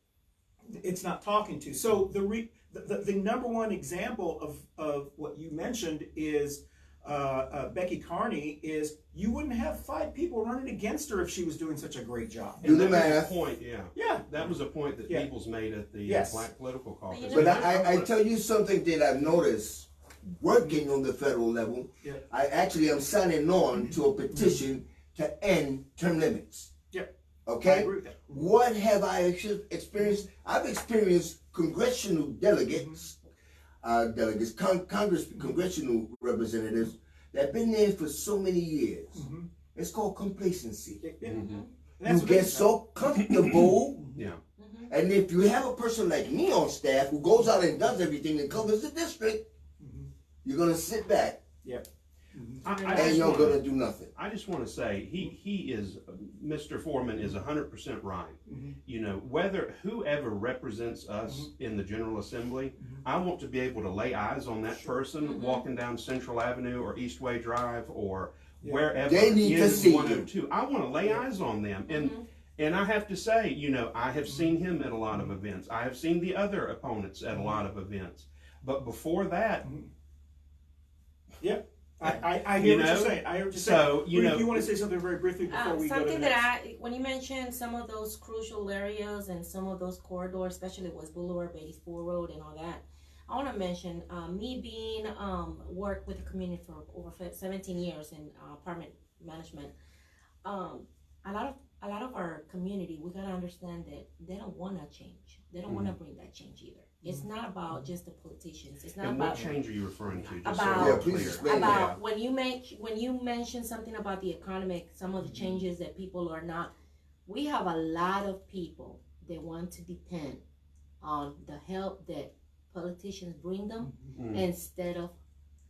it's not talking to. So the number one example of what you mentioned is Becky Carney. Is you wouldn't have 5 people running against her if she was doing such a great job. Do the And that was math. a point, Yeah. That was a point that Yeah. Peoples made at the Yes. Black Political Caucus. But I tell you something that I've noticed working on the federal level. Yeah. I actually am signing on to a petition to end term limits. Yeah. Okay? I agree with that. What have I experienced? I've experienced congressional delegates, congressional representatives that have been there for so many years. It's called complacency. That's You get so comfortable. Yeah. And if you have a person like me on staff who goes out and does everything and covers the district, you're going to sit back and you're going to do nothing. I just want to say he is Mr. Forman is 100% right. Whether whoever represents us in the General Assembly, I want to be able to lay eyes on that person walking down Central Avenue or Eastway Drive or wherever They need to in see 102. I want to lay eyes on them. And I have to say, I have seen him at a lot of events. I have seen the other opponents at a lot of events. But before that, I hear what you're saying. I hear what you're saying. Ruth, you want to say something very briefly before we go to the something next? when you mentioned some of those crucial areas and some of those corridors, especially West Boulevard, Beatties Ford Road, and all that, I want to mention me being worked with the community for over 17 years in apartment management. A lot of our community, we gotta understand that they don't want to change. They don't want to bring that change either. It's not about just the politicians. It's not and about what change are you referring to? Just about- so Yeah, we're please clear. explain about when you mention something about the economic, some of the changes that people are not. We have a lot of people that want to depend on the help that politicians bring them instead of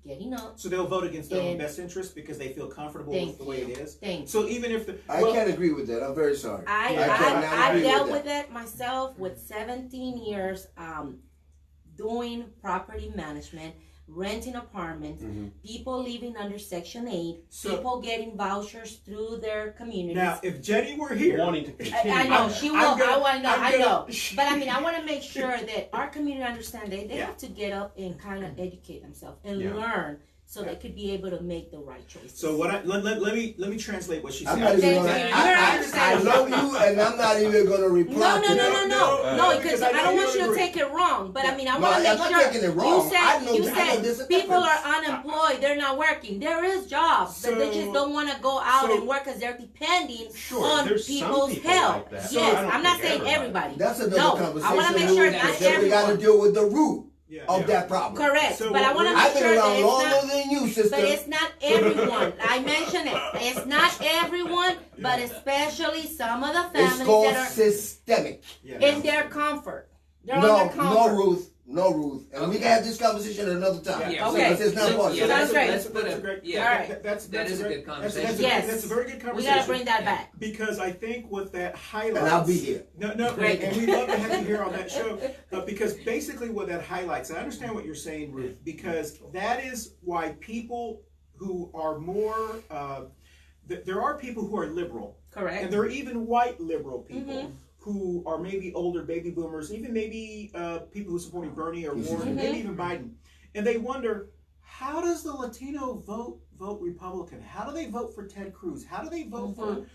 getting up. So they'll vote against their own And- best interest because they feel comfortable Thank with the way you. it is. Thank So even if I can't agree with that. I'm very sorry. I cannot agree dealt with with that myself with 17 years doing property management, renting apartments, people living under Section 8, So- people getting vouchers through their communities. Now, if Jenny were here, Wanting to continue. I know she will. I know. But But I mean, I want to make sure that our community understand they Yeah. have to get up and kind of educate themselves and Yeah. learn so they could be able to make the right choices. So let me translate what she said. I'm not even Thank gonna, you. You're I understanding. love you, and I'm not even going to reply No, to no, that. no, because because I I know don't you want you to agree. take it wrong. But I mean, I No, want to I'm make not sure. taking it wrong. You I know there's said a people difference. are unemployed. They're not working. There is jobs, but they So- just don't want to go out so- and work because they're depending Sure, on there's some people's people help. like that. Yes, I don't I'm not think saying everybody. everybody. That's another No, conversation. I want to make sure Lou, not that we got to everyone. deal with the root Yeah. of Yeah. that problem. Correct, So but I want to I've make been sure that around it's longer not. than you, sister. But it's not everyone. I mentioned it. It's not everyone, but especially some of the It's families called that are systemic. Yeah. in their comfort. They're No, on their comfort. no, Ruth. No, Ruth. And we can have this conversation at another time. Yeah, Okay. Because it's not part of Yeah, it. Sounds great. Let's put That's a a great. yeah. All right. That's That is a great- good conversation. Yes. That's a very good We conversation. gotta bring that back. Because I think what that highlights. And I'll be here. No, Great. and we'd love to have you here on that show. Because basically what that highlights, and I understand what you're saying, Ruth, because that is why people who are more, there are people who are liberal, Correct. and there are even white liberal people who are maybe older baby boomers, even maybe people who are supporting Bernie or Warren, maybe even Biden, and they wonder, how does the Latino vote Republican? How do they vote for Ted Cruz? How do they vote for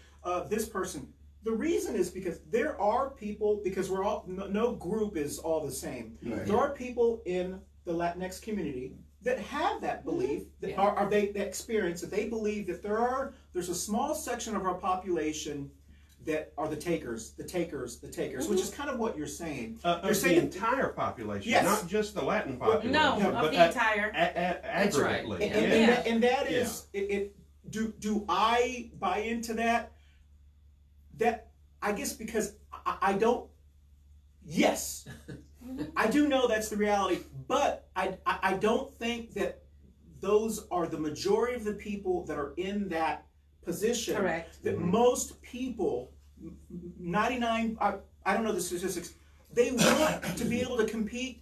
this person? The reason is because there are people, because we're all, no group is all the same. Right. There are people in the Latinx community that have that belief, that are they that experience that they believe that there's a small section of our population that are the takers, which is kind of what you're saying. Of the entire population, Yes. not just the Latin population. No, Yeah, of but the entire. That's right. aggregately. And that is do I buy into that? That I guess because I don't. Yes, I do know that's the reality, but I don't think that those are the majority of the people that are in that position. Correct. That most people, 99, I don't know the statistics, they want to be able to compete.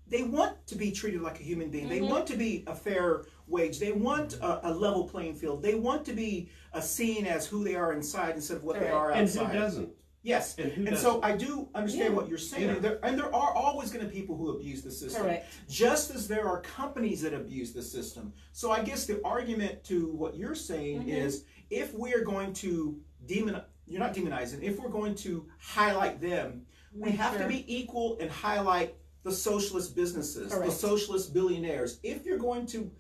They want to be treated like a human being. They want to be a fair wage. They want a level playing field. They want to be seen as who they are inside instead of what they are And outside. who doesn't? Yes, And so I do understand what you're saying. Yeah. There are always going to be people who abuse the system. Correct. Just as there are companies that abuse the system. So I guess the argument to what you're saying is, if we are going to you're not demonizing, if we're going to highlight them, we have to be equal and highlight the socialist businesses, Correct. the socialist billionaires. If you're going to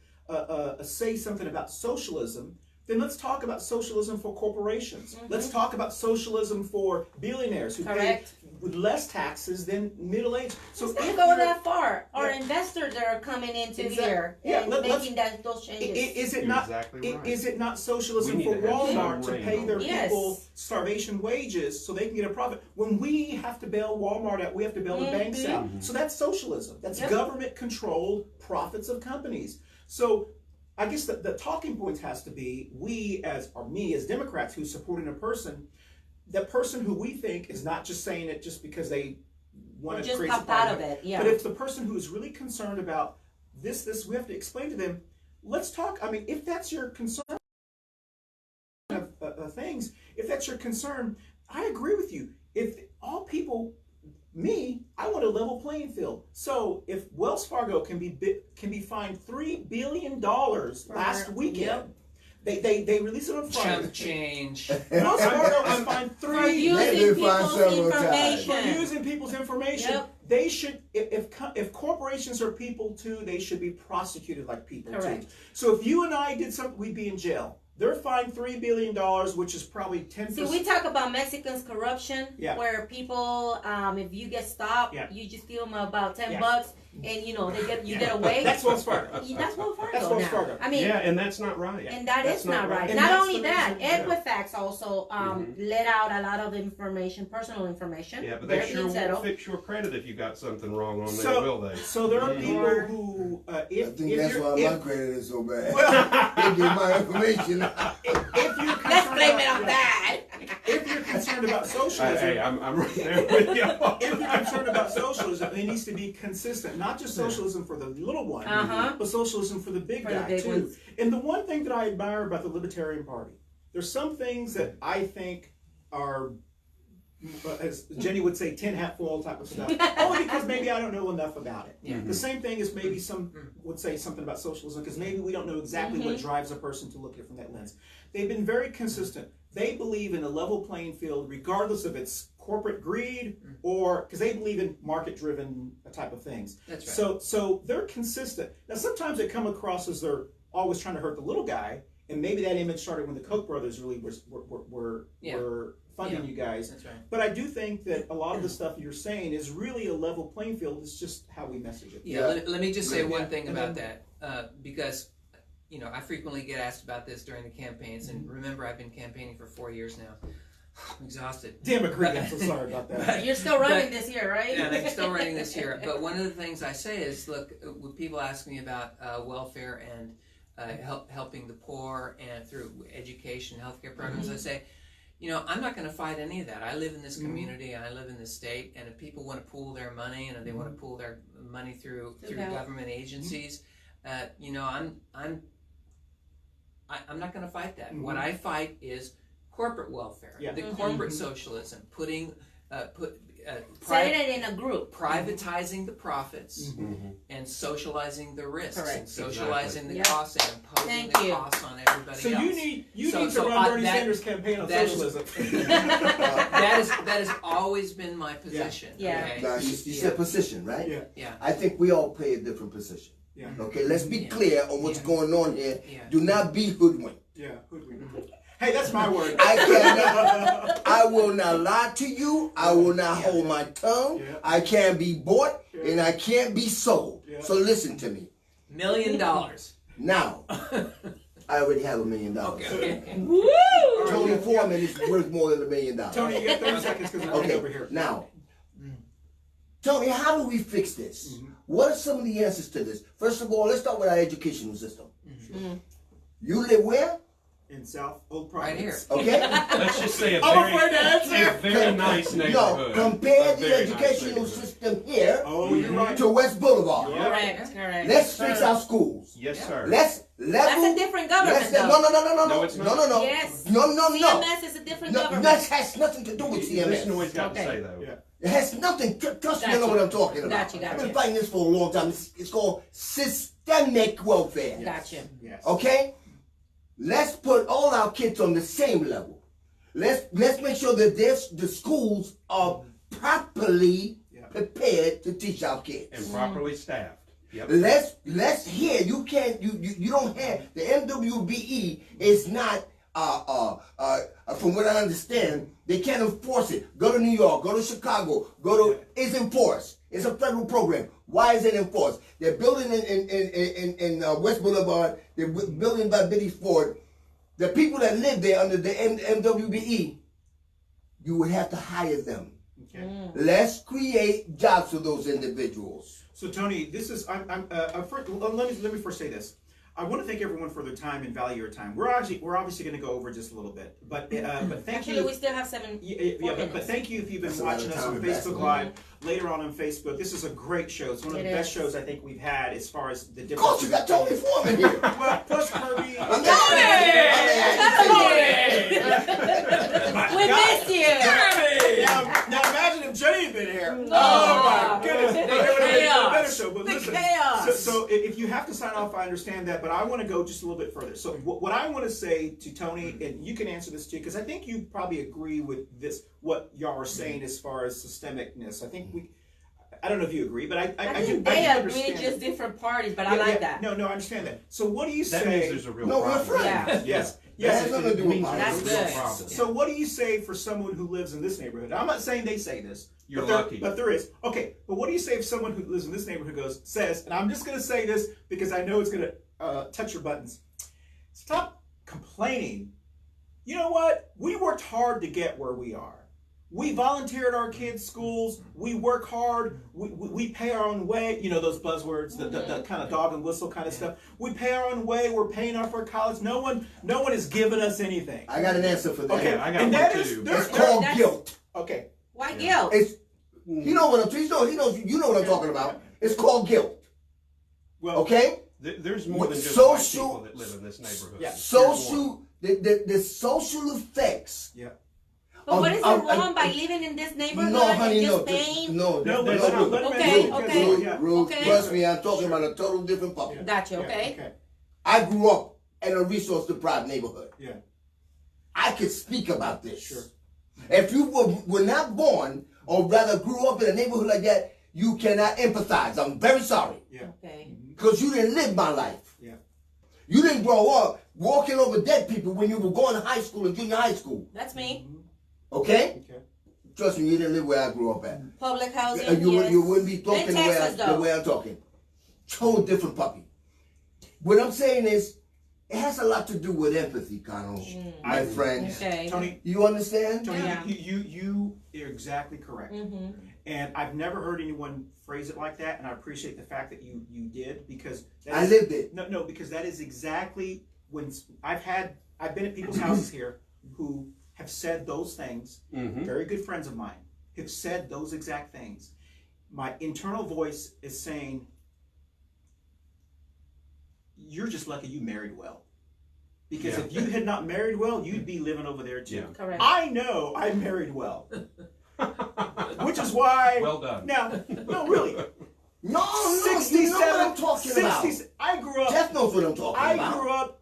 say something about socialism, then let's talk about socialism for corporations. Let's talk about socialism for billionaires who pay with less taxes than middle-aged. So Let's if not go you're- that far. Our Yeah. investors that are coming into Exactly. here Yeah, and let's- making those changes. Is it You're not? exactly right. Is it not socialism We for need to have Walmart some to pay rein their on it. people Yes. starvation wages so they can get a profit? When we have to bail Walmart out, we have to bail the banks out. So that's socialism. That's government-controlled profits of companies. So I guess the talking points has to be me as Democrats who's supporting a person, that person who we think is not just saying it just because they want to just create popped some out argument. of it, yeah. But if the person who is really concerned about this, we have to explain to them, let's talk. I mean, if that's your concern of things, if that's your concern, I agree with you. If all people, I want a level playing field. So if Wells Fargo can be fined $3 billion last weekend, they released it on Friday. Chump change. Wells Fargo was fined For They've using been fined people's several times. for information. using people's information. Yep. They should, if corporations are people too, they should be prosecuted like people Correct. too. So if you and I did something, we'd be in jail. They're fined $3 billion, which is probably 10%. See, we talk about Mexicans corruption, Yeah. where people, if you get stopped, Yeah. you just give them about $10, Yeah. and you get away. That's Wells Fargo. That's Wells Fargo. That's Wells now. Fargo. I mean, Yeah, and that's not right. and that That's is not right. And Not that's only the that, reason- yeah. Equifax also let out a lot of information, personal information. Yeah, but They're they sure being won't settled. fix your credit if you got something wrong on there, So, will they? so there are people Or- who, I if think that's you're, why my if, credit is so bad. They get my information. if you're Let's concerned blame it about- on that. If you're concerned about socialism, Hey, I'm right there with you. if you're concerned about socialism, it needs to be consistent. Not just socialism for the little one, but socialism for the big For the guy big too. ones. And the one thing that I admire about the Libertarian Party, there's some things that I think are, as Jenny would say, tin hat full type of stuff. Only because maybe I don't know enough about it. Yeah. The same thing as maybe some would say something about socialism because maybe we don't know exactly what drives a person to look at it from that lens. They've been very consistent. They believe in a level playing field regardless of its corporate greed or because they believe in market-driven type of things. That's right. So they're consistent. Now sometimes they come across as they're always trying to hurt the little guy, and maybe that image started when the Koch brothers really were funding you guys. That's right. But I do think that a lot of the stuff you're saying is really a level playing field. It's just how we message it. Yeah, let me just say Yeah. one thing And about that, because I frequently get asked about this during the campaigns, and remember, I've been campaigning for 4 years now. I'm exhausted. Democrat, I'm so sorry about that. You're still running this year, right? Yeah, I'm still running this year. But one of the things I say is, look, when people ask me about welfare and helping the poor and through education, healthcare programs, I say, I'm not going to fight any of that. I live in this community, and I live in this state, and if people want to pool their money and if they want to pool their money through government agencies, I'm not going to fight that. What I fight is corporate welfare, the corporate socialism, putting setting it in a group, privatizing the profits and socializing the risks, and socializing the Yep. costs and imposing Thank the you. costs on everybody So else. you need to run Bernie Sanders' campaign on socialism. That has always been my position. Yeah. Okay? Now, you said position, right? Yeah. Yeah. I think we all play a different position. Yeah. Okay, let's be clear on what's going on here. Yeah. Do not be hoodwinked. Yeah. Hey, that's my word. I will not lie to you. I will not hold my tongue. Yeah. I can't be bought and I can't be sold. Yeah. So listen to me. $1 million. Now, I already have $1 million. Okay. Woo! Tony Forman is worth more than $1 million. Tony, you got 30 seconds because I'm Okay, over here. now, Tony, how do we fix this? What are some of the answers to this? First of all, let's start with our educational system. You live where? In South Old Right Providence. here. Okay? Let's just say a I'm afraid to answer. very nice No, neighborhood. compare A the very nice educational neighborhood. system here Oh, you're right. to West Boulevard. Correct. Let's fix our schools. Yes, sir. Let's level. That's a different government, No, though. no, it's not. no. Yes. No. CMS is a different No, government. that has nothing to do with Listen to what CMS. he's got to Okay. say, though. Yeah. It has nothing. Trust me, I know Gotcha. what I'm talking about. Gotcha. I've been fighting this for a long time. It's called systemic welfare. Gotcha. Yes. Okay? Let's put all our kids on the same level. Let's make sure that the schools are properly prepared to teach our kids. And properly staffed. Yep. Let's hear. You don't have the MWBE is not from what I understand, they can't enforce it. Go to New York, go to Chicago, it's enforced. It's a federal program. Why is it enforced? They're building in West Boulevard, they're building by Biddy Ford. The people that live there under the MWBE, you would have to hire them. Okay. Let's create jobs for those individuals. So Tony, this is let me first say this. I want to thank everyone for their time and value your time. We're obviously going to go over just a little bit, but thank Actually, you. we still have 4 minutes. But thank you if you've been That's a lot watching of us time on in Facebook basketball. Live, later on Facebook. This is a great show. It's one of the It best is. shows I think we've had as far as the Of difference. course, you got Tony Forman here. Well, plus Kirby. We missed you. Now imagine if Jenny had been here. No. Oh my goodness. The It would have been a chaos. better show. But The listen, chaos. So if you have to sign off, I understand that, but I want to go just a little bit further. So what I want to say to Tony, and you can answer this too, because I think you probably agree with this, what y'all are saying as far as systemicness. I think I don't know if you agree, but I think do they agree, understand. just different parties, but I like that. No, I understand that. So what do you That say? means there's a real No, we're problem. friends. Yeah. Yes. That has Yes. nothing to do with means politics. there's a real That's good. problem. So what do you say for someone who lives in this neighborhood? I'm not saying they say this. You're but lucky. But there is. Okay, but what do you say if someone who lives in this neighborhood says, and I'm just going to say this because I know it's going to touch your buttons. Stop complaining. You know what? We worked hard to get where we are. We volunteered our kids' schools. We work hard. We pay our own way. You know those buzzwords, the kind of dog and whistle kind of stuff. We pay our own way. We're paying off our college. No one is giving us anything. I got an answer for that. Okay, I got and one that too. is It's called That's- guilt. okay. Why guilt? It's you know what you know what I'm talking about. It's called guilt. Well, Okay? There's more than just Social- white people that live in this neighborhood. Yeah. Social the social effects. yeah. But what is it Um, wrong by living in this neighborhood No, honey, and no, just paying? No, no, let's not. Let him Okay, answer. okay. Ruth, Yeah. Ruth, Okay. trust me, I'm talking about a total different puppy. Gotcha, Yeah, okay. I grew up in a resource-deprived neighborhood. Yeah. I could speak about this. Sure. If you were not born, or rather grew up in a neighborhood like that, you cannot empathize. I'm very sorry. Yeah. Okay. Because you didn't live my life. Yeah. You didn't grow up walking over dead people when you were going to high school and junior high school. That's me. Okay? Okay. Trust me, you didn't live where I grew up at. Public housing, You wouldn't be In talking the Texas, way though. I'm talking. Total different puppy. What I'm saying is, It has a lot to do with empathy, Cano, my friends. Okay. Tony, You understand? Tony, Yeah. you're exactly correct. Mm-hmm. And I've never heard anyone phrase it like that, and I appreciate the fact that you did, because I lived it. No, because that is exactly when I've been at people's houses here who have said those things. Very good friends of mine have said those exact things. My internal voice is saying, "You're just lucky you married well." Because if you had not married well, you'd be living over there too. Yeah. Correct. I know I married well. Which is why. Well done. Now, no, really. No, you know what I'm talking about. I grew up. Jeff knows what I'm talking about. I grew up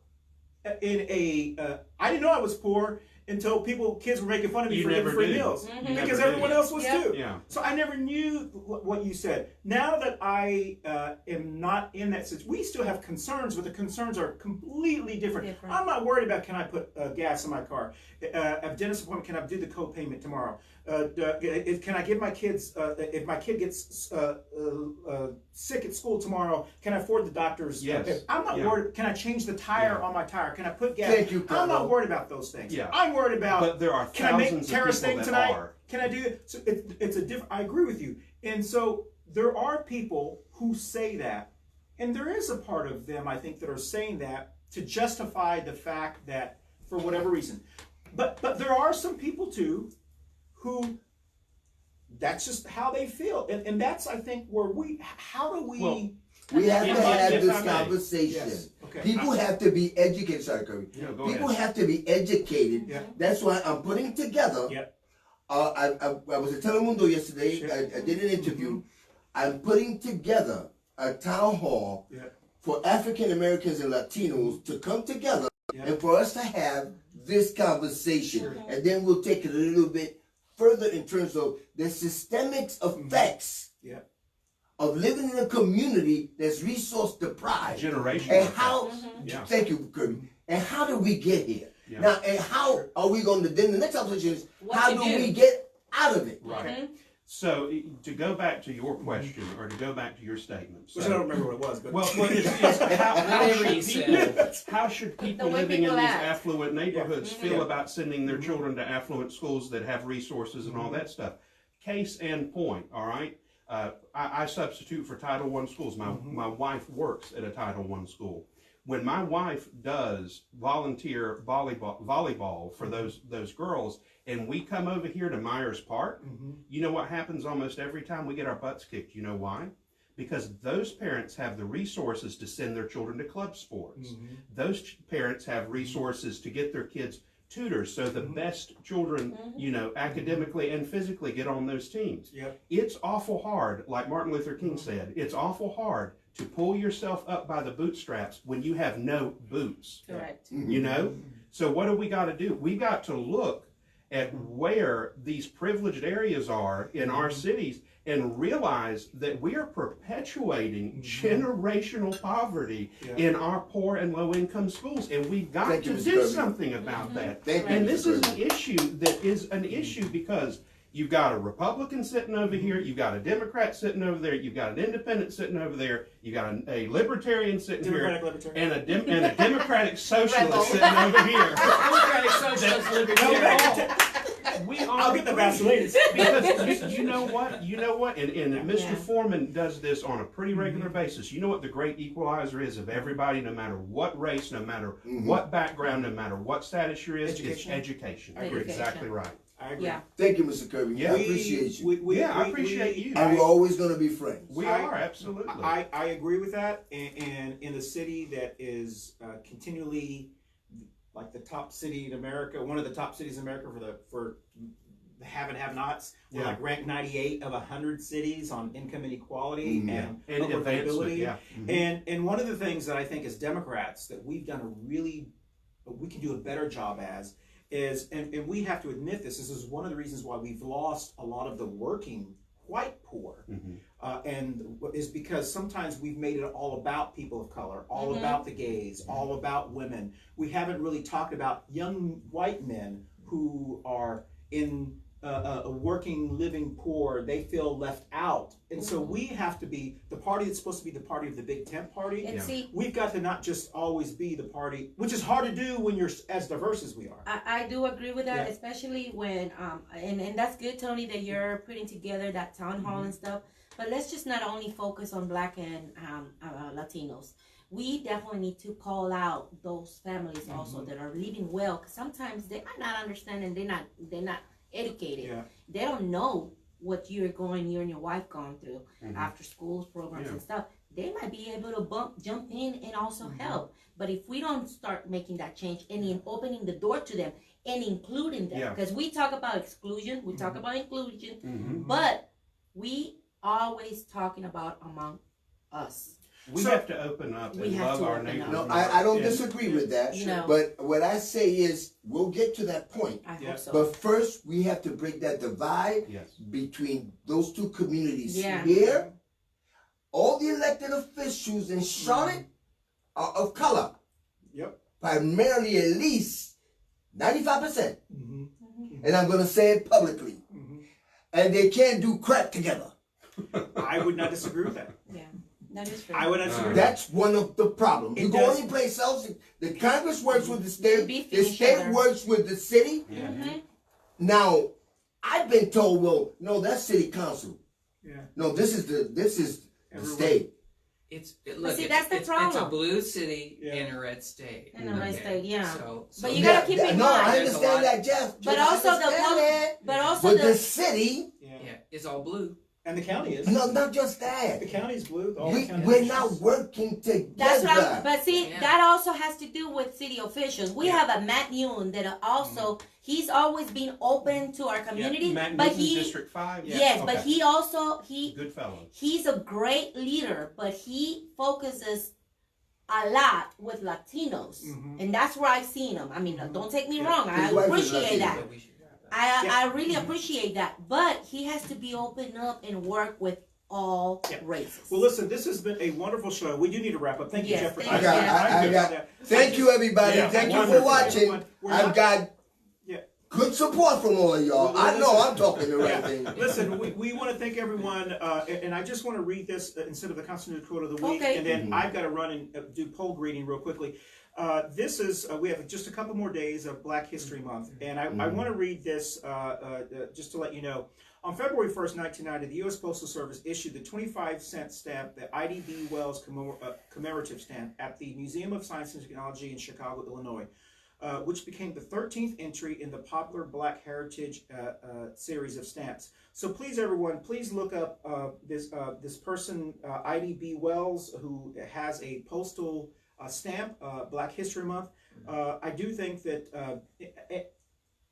in a. I didn't know I was poor until kids were making fun of me for getting free meals. Because everyone else was too. Yeah. So I never knew what you said. Now that I am not in that situation, we still have concerns, but the concerns are completely different. I'm not worried about, can I put gas in my car? At dentist appointment, can I do the co-payment tomorrow? Can I give my kids, if my kid gets sick at school tomorrow, can I afford the doctor's? Yes. I'm not worried. Can I change the tire on my tire? Can I put gas? Thank you, I'm not Cano. worried about those things. Yeah. I'm worried about, But there are can I make thousands of terrace people thing that tonight? are. Can I do it? So it's a different, I agree with you. And so there are people who say that, and there is a part of them, I think, that are saying that to justify the fact that, for whatever reason. But there are some people too who, that's just how they feel. And that's, I think, where how do we... Well, we have to have if this I may. conversation. Yes. Okay. People have to be educated. Sorry, Kirby. No, go People ahead. have to be educated. Yeah. That's why I'm putting together. Yep. I was at Telemundo yesterday. Sure. I did an interview. I'm putting together a town hall for African Americans and Latinos to come together and for us to have this conversation. Sure. And then we'll take it a little bit further in terms of the systemic effects of living in a community that's resource deprived. Generational. And how, Yeah. thank you, Kirby. And how did we get here? Yeah. Now, and how are we going to, then the next conversation is, What how to do do? we get out of it? Right. So to go back to your question, or to go back to your statement. Which I don't remember what it was. But Well, it's Whatever you said. how should people The way living in people these act. affluent neighborhoods feel Yeah. about sending their children to affluent schools that have resources and all that stuff? Case in point, all right? I substitute for Title I schools. My wife works at a Title I school. When my wife does volunteer volleyball for those girls, and we come over here to Myers Park, you know what happens almost every time? We get our butts kicked. You know why? Because those parents have the resources to send their children to club sports. Those parents have resources to get their kids tutors, so the best children, you know, academically and physically get on those teams. Yep. It's awful hard, like Martin Luther King said, it's awful hard to pull yourself up by the bootstraps when you have no boots. Correct. You know? So what do we got to do? We got to look at where these privileged areas are in our cities and realize that we are perpetuating generational poverty in our poor and low income schools, and we've got Thank to you, Mr. do Kirby. something about that. Thank you, And Mr. this is Kirby. an issue that is an issue because you've got a Republican sitting over here, you've got a Democrat sitting over there, you've got an independent sitting over there, you've got a libertarian sitting Democratic here, libertarian. and a Democratic socialist sitting over here. Democratic Socialist Libertarian. I'll get the Vaseline. Because you know what, and Mr. Forman does this on a pretty regular basis. You know what the great equalizer is of everybody, no matter what race, no matter what background, no matter what status you're in, it's education. You're exactly right. I agree. Yeah. Thank you, Mr. Kirby. Yeah. I appreciate you. I appreciate you. And we're always going to be friends. We are, absolutely. I agree with that. And in a city that is continually like the top city in America, one of the top cities in America for the have and have-nots, we're like ranked 98 of 100 cities on income inequality and upward mobility. Yeah. And one of the things that I think as Democrats that we've done we can do a better job as is, and we have to admit this is one of the reasons why we've lost a lot of the working white poor, and is because sometimes we've made it all about people of color, all about the gays, all about women. We haven't really talked about young white men who are in working, living poor, they feel left out. And so we have to be the party that's supposed to be the party of the big tent party. And see, We've got to not just always be the party, which is hard to do when you're as diverse as we are. I do agree with that, especially when, and that's good, Tony, that you're putting together that town hall and stuff. But let's just not only focus on Black and Latinos. We definitely need to call out those families also that are living well, because sometimes they might not understand and they're not educated. Yeah. They don't know what you and your wife gone through after schools programs and stuff. They might be able to jump in and also help. But if we don't start making that change and in opening the door to them and including them, because we talk about exclusion, we talk about inclusion, but we always talking about among us. We have to open up and love our neighbors. No, I don't disagree with that. No. But what I say is, we'll get to that point. I hope so. But first, we have to break that divide between those two communities. Here, all the elected officials in Charlotte are of color. Primarily at least 95%. And I'm going to say it publicly. And they can't do crap together. I would not disagree with that. Yeah. That is true. I would not disagree. That's one of the problems. You go any place else, the Congress works with the state, the state works with the city. Now, I've been told, well, no, that's city council. No, this is the state. It's a blue city in a red state. In a red state, yeah. So but you gotta keep in mind. No, I understand that, Jeff. But also the city is all blue. And the county is. No, not just that. The county's blue. We're not working together. That's right. But see, that also has to do with city officials. We have a Matt Yoon that also, he's always been open to our community. Matt but Newton, District 5? Yes, but he also, good fellow. He's a great leader, but he focuses a lot with Latinos. And that's where I've seen him. I mean, don't take me wrong. I appreciate that. I really appreciate that, but he has to be open up and work with all races. Well, listen, this has been a wonderful show. We do need to wrap up. Thank you, Jeff, for coming. Thank you, everybody. Thank you for watching. I've got good support from all of y'all. I know I'm talking the right thing. Listen, we want to thank everyone, and I just want to read this instead of the constituted quote of the week, and then I've got to run and do poll greeting real quickly. This is, we have just a couple more days of Black History Month, and I want to read this just to let you know. On February 1st, 1990, the U.S. Postal Service issued the 25-cent stamp, the I.D.B. Wells commemorative stamp, at the Museum of Science and Technology in Chicago, Illinois, which became the 13th entry in the popular Black Heritage series of stamps. So please, everyone, please look up this person, I.D.B. Wells, who has a postal stamp, Black History Month. I do think that,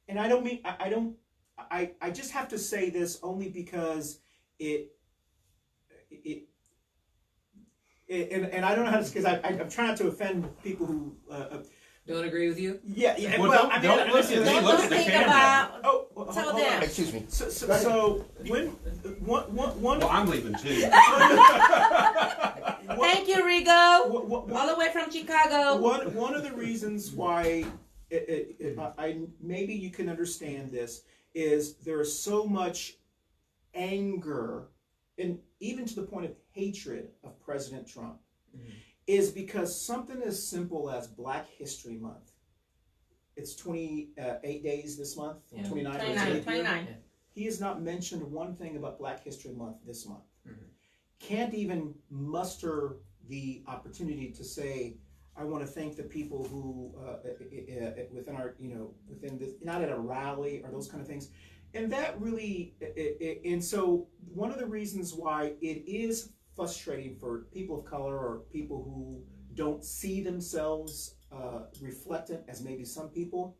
and I don't mean, I just have to say this only because and I don't know how to, because I'm trying not to offend people who don't agree with you. Yeah. Well, I mean, don't listen. Don't think about. Tell them. Excuse me. So when one. Well, I'm leaving too. Thank you, Rigo. All the way from Chicago. One of the reasons why maybe you can understand this is there's so much anger, and even to the point of hatred of President Trump, is because something as simple as Black History Month. It's 28 days this month. 29. He has not mentioned one thing about Black History Month this month. Can't even muster the opportunity to say, I want to thank the people who within our, within this, not at a rally or those kind of things. And that really, and so one of the reasons why it is frustrating for people of color or people who don't see themselves reflected as maybe some people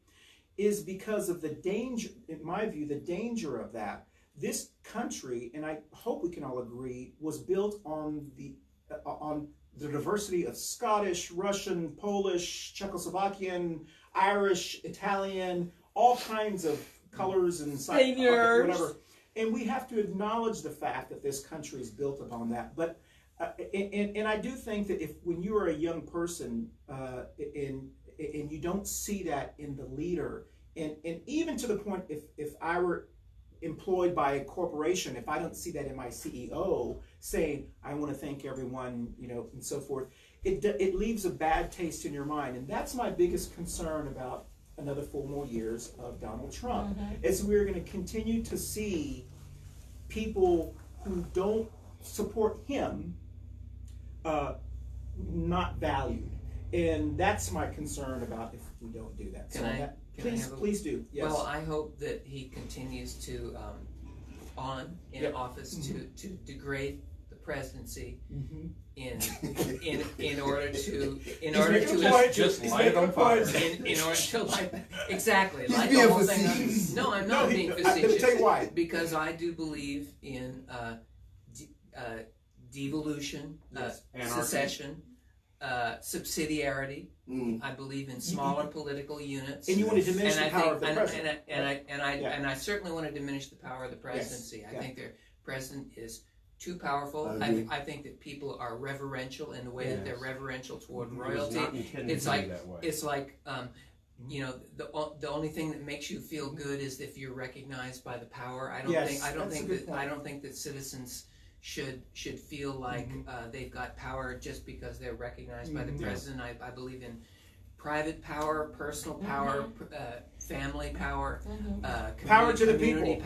is because of the danger, in my view, the danger of that. This country, and I hope we can all agree, was built on the diversity of Scottish, Russian, Polish, Czechoslovakian, Irish, Italian, all kinds of colors and whatever. And we have to acknowledge the fact that this country is built upon that. But and I do think that when you are a young person and you don't see that in the leader, and even to the point, if I were employed by a corporation, if I don't see that in my CEO saying, I want to thank everyone, and so forth, it leaves a bad taste in your mind. And that's my biggest concern about another 4 more years of Donald Trump, is we're going to continue to see people who don't support him not valued. And that's my concern about if we don't do that. Please do. Yes. Well, I hope that he continues to, in office, to degrade the presidency in order to just light it on fire. In order to exactly He's light being the whole thing facetious. up. No, I'm not being Let facetious. me tell you why. Because I do believe in devolution, secession, subsidiarity. I believe in smaller political units. And you want to diminish the power of the president. And I certainly want to diminish the power of the presidency. I think the president is too powerful. I think that people are reverential in the way that they're reverential toward royalty. It's like the only thing that makes you feel good is if you're recognized by the power. I don't think that citizens should feel like they've got power just because they're recognized by the president. I believe in private power, personal power, family power, power to the community people.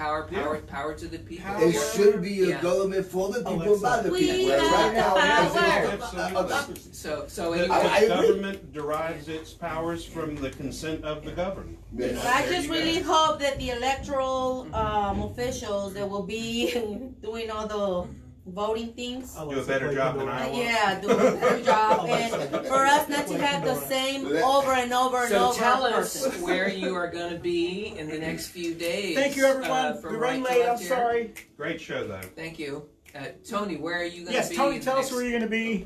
Power to the people. It should be a government for the people, by the We people. have Right now, the power. So The I agree. government derives its powers from the consent of the governed. Yes. I just really hope that the electoral officials that will be doing all the voting things, Do a better job than I will. do a better job, and for us not to have the same over and over and So over tell us person. where you are going to be in the next few days. Thank you, everyone. From We're running right to late. I'm left here. sorry. Great show, though. Thank you. Tony, where are you going to Yes, be? Tony, in the tell us next- where you're going to be.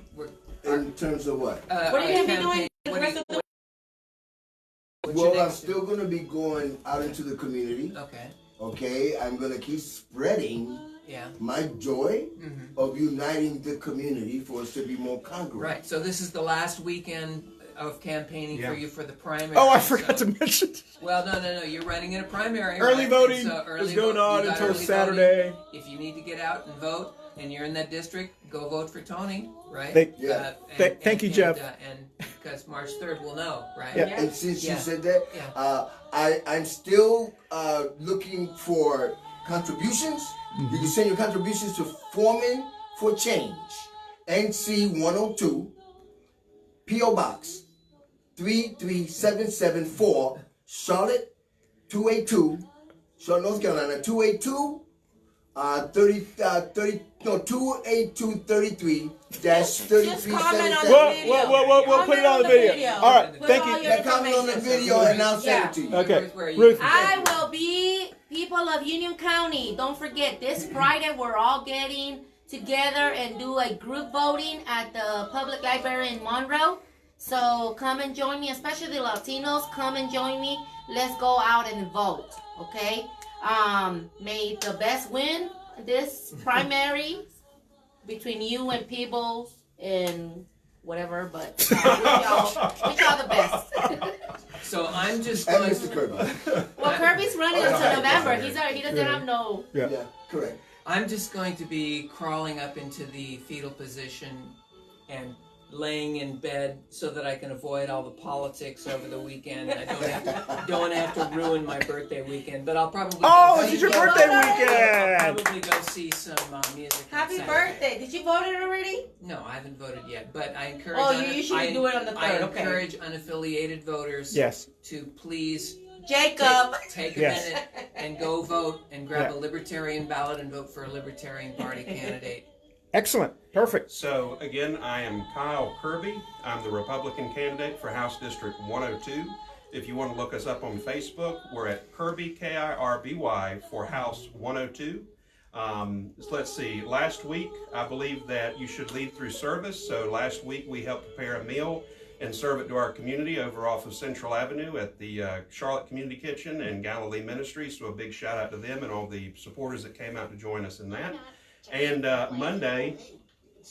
In terms of what? What are you gonna be doing the What rest of the what's your Well, I'm next- still going to be going out into the community. Okay. Okay, I'm going to keep spreading Yeah. my joy of uniting the community for us to be more congruent. Right. So this is the last weekend of campaigning for you for the primary. Oh, I forgot to mention. Well, no. You're running in a primary. Early right? voting And so early is going vote- on you got until early Saturday. voting. If you need to get out and vote, and you're in that district, go vote for Tony, right? Thank you, Jeff. And because March 3rd, we'll know, right? Yeah. And since you Yeah. said that, Yeah. I'm still looking for contributions. You can send your contributions to Forman for Change, NC 102, P.O. Box 33774, Charlotte 282, Charlotte, North Carolina 282. 28233 Just comment on the video. We'll put it on the video. All right, Put thank all you. your Comment on the information. video and I'll send it to you. Okay, Where are you? Ruth. I will be, people of Union County, don't forget, this Friday we're all getting together and do a group voting at the public library in Monroe. So come and join me, especially the Latinos, come and join me. Let's go out and vote, okay? May the best win this primary between you and Peebles and whatever, but wish y'all the best. So I'm just And going Mr. Kirby. Well, Kirby's running until November. He doesn't have no. Yeah, correct. I'm just going to be crawling up into the fetal position and laying in bed so that I can avoid all the politics over the weekend. I don't have to ruin my birthday weekend, but I'll probably Oh, it's your birthday I'll weekend. probably go see some music. on Happy Saturday. birthday. Did you vote it already? No, I haven't voted yet, but I encourage. Oh, you usually do it on the 3rd, I okay. encourage unaffiliated voters. Yes. To please Jacob. take a Yes. minute and go vote and grab a Libertarian ballot and vote for a Libertarian Party candidate. Excellent. Perfect. So, again, I am Kyle Kirby. I'm the Republican candidate for House District 102. If you want to look us up on Facebook, we're at Kirby, Kirby, for House 102. Let's see, last week, I believe that you should lead through service. So last week, we helped prepare a meal and serve it to our community over off of Central Avenue at the Charlotte Community Kitchen and Galilee Ministries. So a big shout out to them and all the supporters that came out to join us in that. And Monday,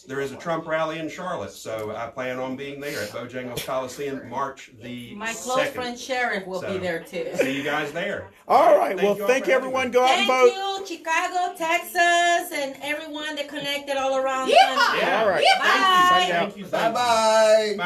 there is a Trump rally in Charlotte, so I plan on being there at Bojangles Coliseum March the My close 2nd. friend Sheriff will be there too. See you guys there. All right. Well, all thank for you, having everyone. me. Go out and Thank vote. you, Chicago, Texas, and everyone that connected all around the Yeehaw! country. Yeah. All right. Bye. Signing out. Thank you. Bye bye. Bye.